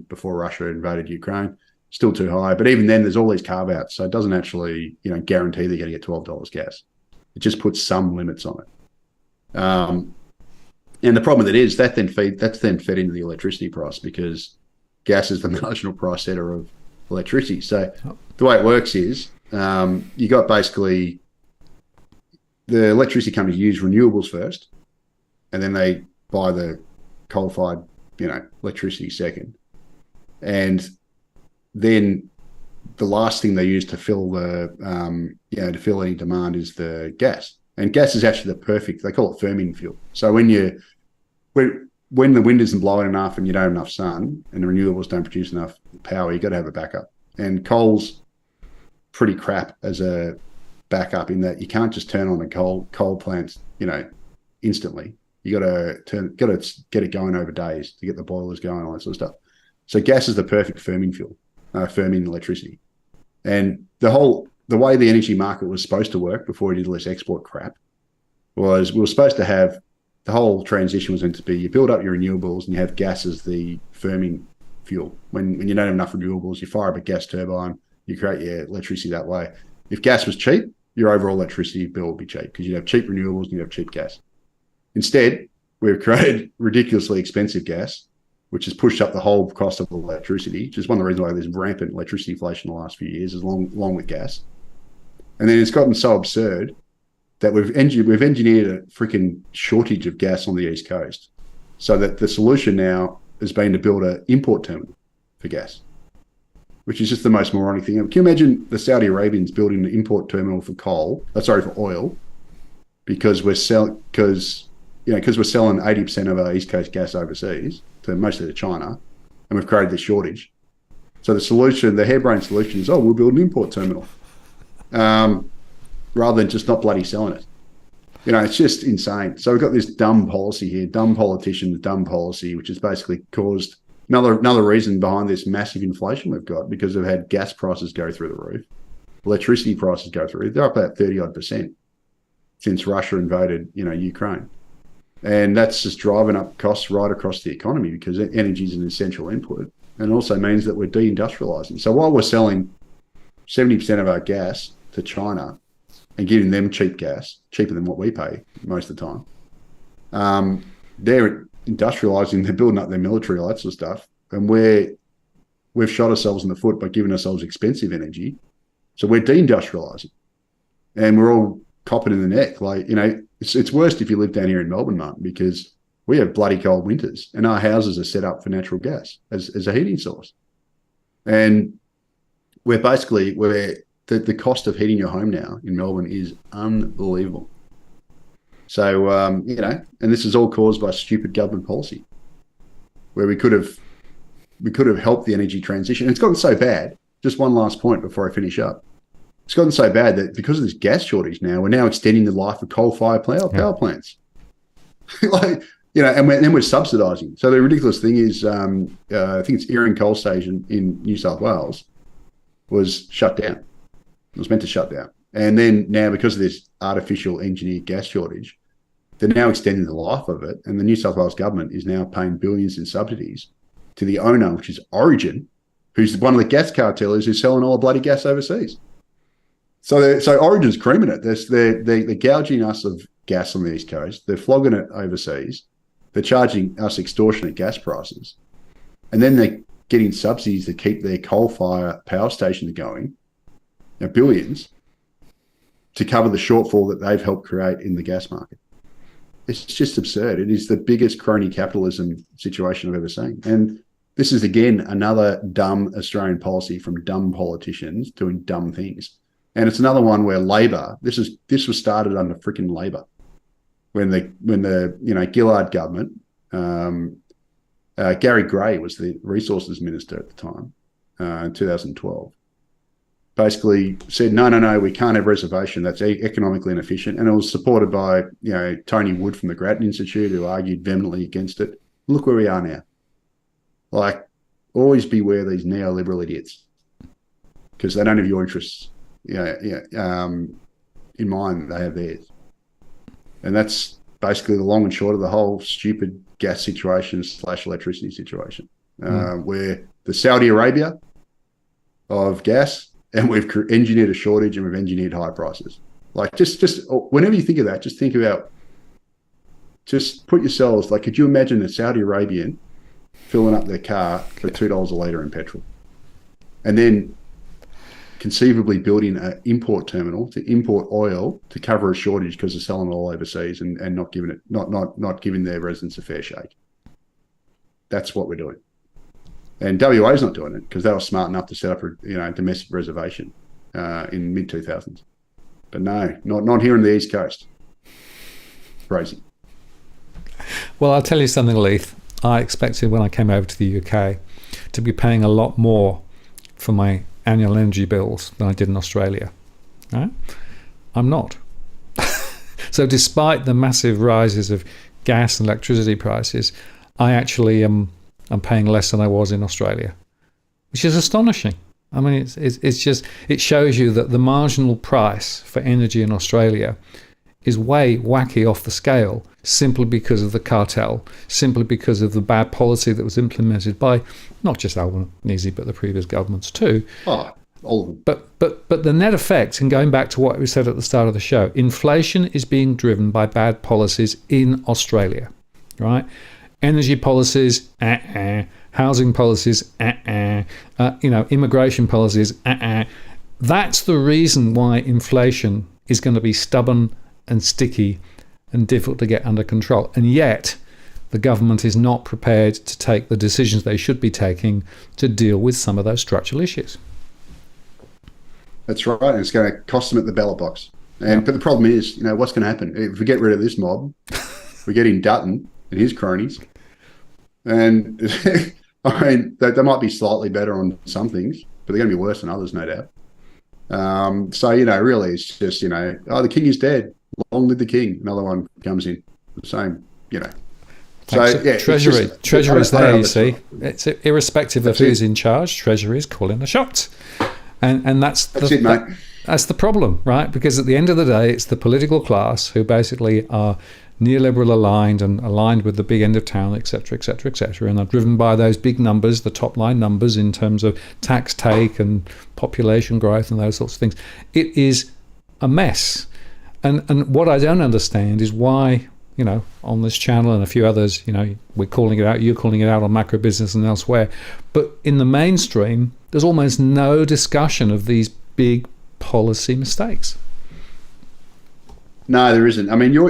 before Russia invaded Ukraine. Still too high. But even then, there's all these carve-outs. So it doesn't actually, guarantee that you're going to get $12 gas. It just puts some limits on it. Um, and the problem with it is that's then fed into the electricity price because gas is the marginal price setter of electricity. So the way it works is you got basically the electricity companies use renewables first, and then they buy the coal-fired, electricity second, and then the last thing they use to fill to fill any demand is the gas. And gas is actually the perfect. They call it firming fuel. So when the wind isn't blowing enough and you don't have enough sun and the renewables don't produce enough power, you got to have a backup. And coal's pretty crap as a backup in that you can't just turn on a coal plant, instantly. You got to get it going over days to get the boilers going, all that sort of stuff. So gas is the perfect firming fuel, firming electricity. And the way the energy market was supposed to work before we did all this export crap was we were supposed to have the whole transition was meant to be you build up your renewables and you have gas as the firming fuel. When you don't have enough renewables, you fire up a gas turbine, you create your electricity that way. If gas was cheap, your overall electricity bill would be cheap because you'd have cheap renewables and you'd have cheap gas. Instead, we've created ridiculously expensive gas, which has pushed up the whole cost of electricity, which is one of the reasons why there's rampant electricity inflation in the last few years, along with gas. And then it's gotten so absurd that we've engineered a freaking shortage of gas on the East Coast, so that the solution now has been to build an import terminal for gas, which is just the most moronic thing. Can you imagine the Saudi Arabians building an import terminal for for oil, because we're selling 80% of our East Coast gas overseas, mostly to China, and we've created this shortage. So the harebrained solution is, we'll build an import terminal, rather than just not bloody selling it. It's just insane. So we've got this dumb policy here, dumb politicians, dumb policy, which has basically caused another reason behind this massive inflation we've got, because we've had gas prices go through the roof, electricity prices go through. They're up about 30% since Russia invaded, Ukraine. And that's just driving up costs right across the economy because energy is an essential input, and also means that we're deindustrializing. So while we're selling 70% of our gas to China and giving them cheap gas, cheaper than what we pay most of the time, they're industrializing, they're building up their military, all that sort of stuff. And we've shot ourselves in the foot by giving ourselves expensive energy. So we're deindustrializing. And we're all copping in the neck. It's worst if you live down here in Melbourne, Martin, because we have bloody cold winters and our houses are set up for natural gas as a heating source. And the cost of heating your home now in Melbourne is unbelievable. So, and this is all caused by stupid government policy where we could have helped the energy transition. And it's gotten so bad, just one last point before I finish up. It's gotten so bad that because of this gas shortage now, we're now extending the life of coal-fired power plants. And then we're subsidising. So the ridiculous thing is, I think it's Erin Coal Station in New South Wales was shut down. It was meant to shut down. And then now, because of this artificial engineered gas shortage, they're now extending the life of it. And the New South Wales government is now paying billions in subsidies to the owner, which is Origin, who's one of the gas cartellers who's selling all the bloody gas overseas. So Origin's creaming it. They're gouging us of gas on the East Coast. They're flogging it overseas. They're charging us extortionate gas prices. And then they're getting subsidies to keep their coal-fired power stations going, billions, to cover the shortfall that they've helped create in the gas market. It's just absurd. It is the biggest crony capitalism situation I've ever seen. And this is, again, another dumb Australian policy from dumb politicians doing dumb things. And it's another one where Labor, this was started under freaking Labor, when the Gillard government, Gary Gray was the resources minister at the time, in 2012, basically said, no, we can't have reservation. That's economically inefficient. And it was supported by, Tony Wood from the Grattan Institute, who argued vehemently against it. Look where we are now. Always beware these neoliberal idiots, because they don't have your interests in mind, they have theirs. And that's basically the long and short of the whole stupid gas situation / electricity situation, where the Saudi Arabia of gas, and we've engineered a shortage and we've engineered high prices. Just whenever you think of that, just think about just put yourselves, like, could you imagine a Saudi Arabian filling up their car for $2 a litre in petrol? And then conceivably building an import terminal to import oil to cover a shortage because they're selling it all overseas and not giving their residents a fair shake. That's what we're doing. And WA's not doing it because they were smart enough to set up a domestic reservation in mid-2000s. But no, not here on the East Coast. Crazy. Well, I'll tell you something, Leith. I expected when I came over to the UK to be paying a lot more for my annual energy bills than I did in Australia. Right? I'm not. So despite the massive rises of gas and electricity prices, I actually I'm paying less than I was in Australia, which is astonishing. I mean, it's just, it shows you that the marginal price for energy in Australia is way wacky off the scale simply because of the cartel, simply because of the bad policy that was implemented by not just Albanese but the previous governments too. Oh, all of them. But the net effect, and going back to what we said at the start of the show, inflation is being driven by bad policies in Australia, right? Energy policies, housing policies, immigration policies, That's the reason why inflation is going to be stubborn and sticky and difficult to get under control. And yet, the government is not prepared to take the decisions they should be taking to deal with some of those structural issues. That's right. And it's going to cost them at the ballot box. But the problem is, what's going to happen? If we get rid of this mob, we get in Dutton and his cronies. And I mean, they might be slightly better on some things, but they're going to be worse than others, no doubt. Really, it's just, the king is dead. Long live the king. Another one comes in. The same, Treasury is there, you see. It's irrespective of who's in charge. Treasury is calling the shots. And that's it, mate. That's the problem, right? Because at the end of the day, it's the political class who basically are neoliberal aligned and aligned with the big end of town, et cetera, and are driven by those big numbers, the top line numbers in terms of tax take and population growth and those sorts of things. It is a mess. And what I don't understand is why, on this channel and a few others, we're calling it out, you're calling it out on Macrobusiness and elsewhere, but in the mainstream, there's almost no discussion of these big policy mistakes. No, there isn't. I mean, you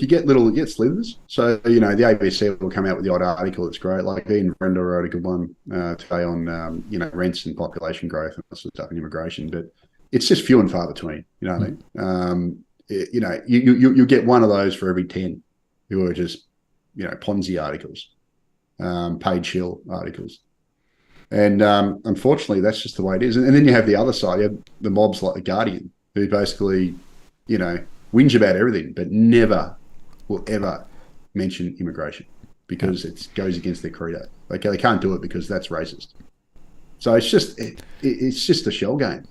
get slivers. So, the ABC will come out with the odd article that's great. Like Ian Brenda wrote a good one today on, rents and population growth and that sort of stuff and immigration. But it's just few and far between, you know what I mean? You get one of those for every 10 who are just, Ponzi articles, paid shill articles. And unfortunately, that's just the way it is. And then you have the other side, you have the mobs like The Guardian, who basically, whinge about everything, but never will ever mention immigration because it goes against their credo. Like, they can't do it because that's racist. So it's just a shell game.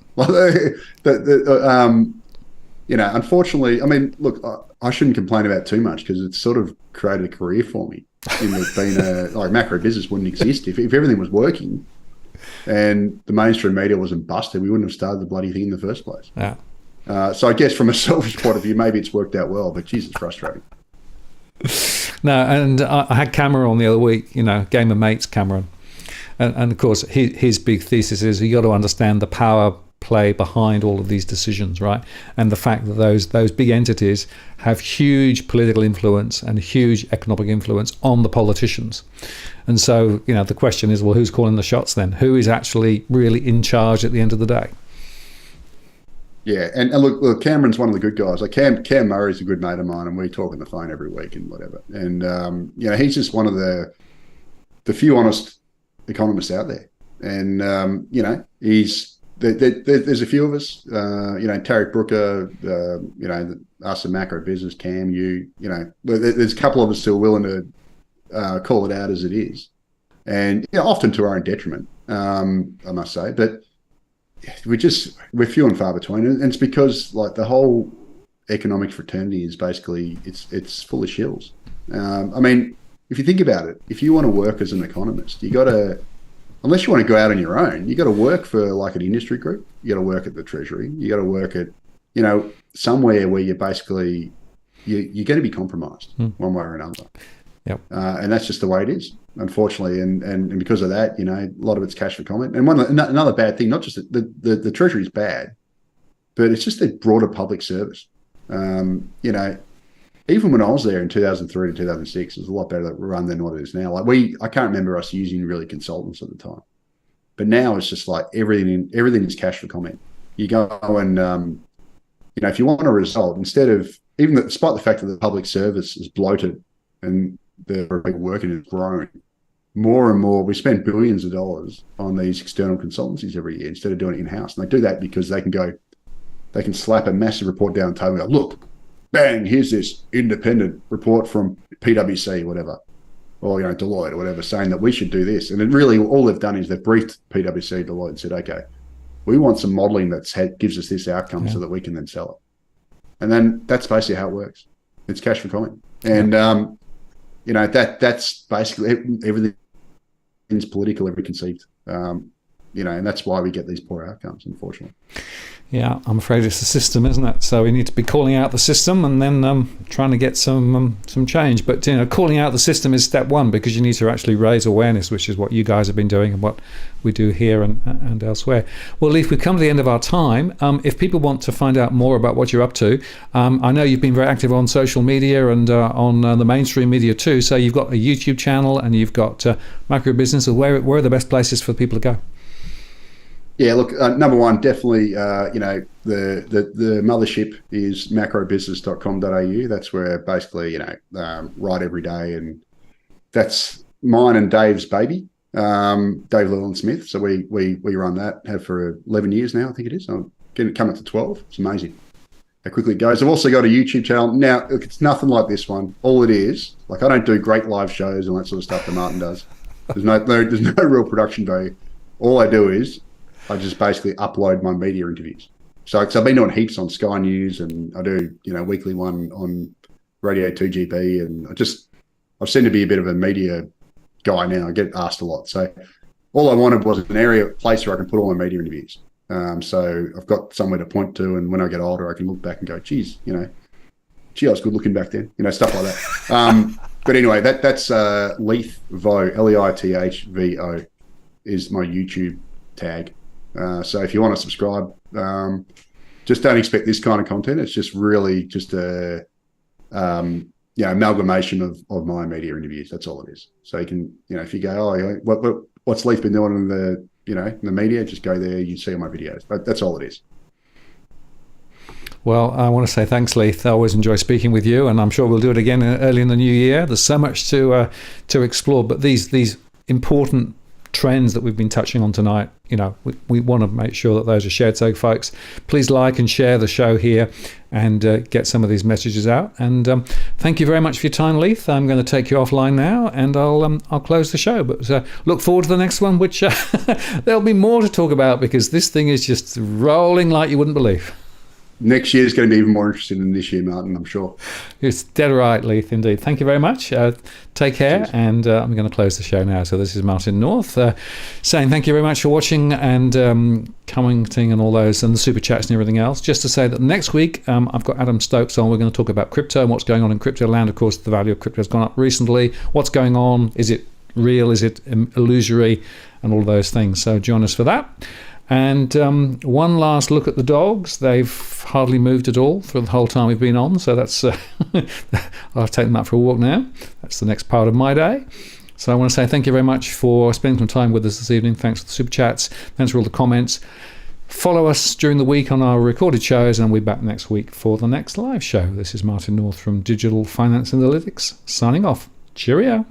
Unfortunately, I mean, look, I shouldn't complain about too much because it's sort of created a career for me. Macrobusiness wouldn't exist if everything was working and the mainstream media wasn't busted. We wouldn't have started the bloody thing in the first place. Yeah. So I guess from a selfish point of view, maybe it's worked out well, but geez, it's frustrating. No, and I had Cameron on the other week, Game of Mates Cameron. And of course, his big thesis is you got to understand the power play behind all of these decisions, right? And the fact that those big entities have huge political influence and huge economic influence on the politicians. And so, the question is, well, who's calling the shots then? Who is actually really in charge at the end of the day? Yeah, and look, Cameron's one of the good guys. Like Cam Murray's a good mate of mine, and we talk on the phone every week and whatever. And he's just one of the few honest economists out there. And there's a few of us. Tarek Brooker, us at Macrobusiness, Cam, there's a couple of us who are willing to call it out as it is, and often to our own detriment, I must say, but. We're few and far between, and it's because like the whole economic fraternity is basically it's full of shills. I mean, if you think about it, if you want to work as an economist, you got to, unless you want to go out on your own, you got to work for like an industry group. You got to work at the Treasury. You got to work at somewhere where you're basically you're going to be compromised one way or another. Yep. And that's just the way it is, unfortunately. And because of that, a lot of it's cash for comment. And another bad thing, not just the Treasury is bad, but it's just the broader public service. Even when I was there in 2003 to 2006, it was a lot better run than what it is now. I can't remember us using really consultants at the time, but now it's just like everything is cash for comment. You go and if you want a result, instead of despite the fact that the public service is bloated and the people working is growing, more and more we spend billions of dollars on these external consultancies every year instead of doing it in-house. And they do that because they can slap a massive report down the table and go, look, bang, here's this independent report from PwC, whatever, or Deloitte or whatever, saying that we should do this. And then really all they've done is they've briefed PwC, Deloitte, and said, okay, we want some modelling that gives us this outcome so that we can then sell it. And then that's basically how it works. It's cash for comment. And, that's basically everything's politically conceived. And that's why we get these poor outcomes, unfortunately. Yeah, I'm afraid it's the system, isn't it? So we need to be calling out the system and then trying to get some change. But calling out the system is step one, because you need to actually raise awareness, which is what you guys have been doing and what we do here and elsewhere. Well, Leith, we've come to the end of our time. If people want to find out more about what you're up to, I know you've been very active on social media and on the mainstream media too. So you've got a YouTube channel and you've got Macrobusiness. Where are the best places for people to go? Yeah, look, number one, definitely, the mothership is macrobusiness.com.au. That's where basically, write every day. And that's mine and Dave's baby, Dave Llewellyn Smith. So we run that, have for 11 years now, I think it is. I'm getting coming to 12. It's amazing how quickly it goes. I've also got a YouTube channel. Now, look, it's nothing like this one. All it is, I don't do great live shows and that sort of stuff that Martin does. There's no real production value. All I do is I just basically upload my media interviews. So I've been doing heaps on Sky News, and I do, weekly one on Radio 2GB, and I've seemed to be a bit of a media guy now. I get asked a lot. So all I wanted was an place where I can put all my media interviews. So I've got somewhere to point to, and when I get older, I can look back and go, geez, I was good looking back then, stuff like that. But anyway, that's Leith Vo, Leithvo is my YouTube tag. So if you want to subscribe, just don't expect this kind of content. It's just really just a amalgamation of my media interviews. That's all it is. So you can, if you go, what's Leith been doing in the, in the media, just go there, you see all my videos. That's all it is. Well, I want to say thanks, Leith. I always enjoy speaking with you, and I'm sure we'll do it again early in the new year. There's so much to explore, but these important trends that we've been touching on tonight, we want to make sure that those are shared. So folks, please like and share the show here and get some of these messages out. And thank you very much for your time, Leith. I'm going to take you offline now, and I'll close the show. But look forward to the next one, which there'll be more to talk about, because this thing is just rolling like you wouldn't believe. Next year is going to be even more interesting than this year, Martin, I'm sure. It's dead right, Leith, indeed. Thank you very much. Take care. Cheers. And I'm going to close the show now. So this is Martin North saying thank you very much for watching and commenting and all those, and the super chats and everything else. Just to say that next week I've got Adam Stokes on. We're going to talk about crypto and what's going on in crypto land. Of course, the value of crypto has gone up recently. What's going on? Is it real? Is it illusory? And all those things. So join us for that. And one last look at the dogs. They've hardly moved at all for the whole time we've been on. So that's I'll take them out for a walk now. That's the next part of my day. So I want to say thank you very much for spending some time with us this evening. Thanks for the super chats. Thanks for all the comments. Follow us during the week on our recorded shows, and we'll be back next week for the next live show. This is Martin North from Digital Finance Analytics, signing off. Cheerio.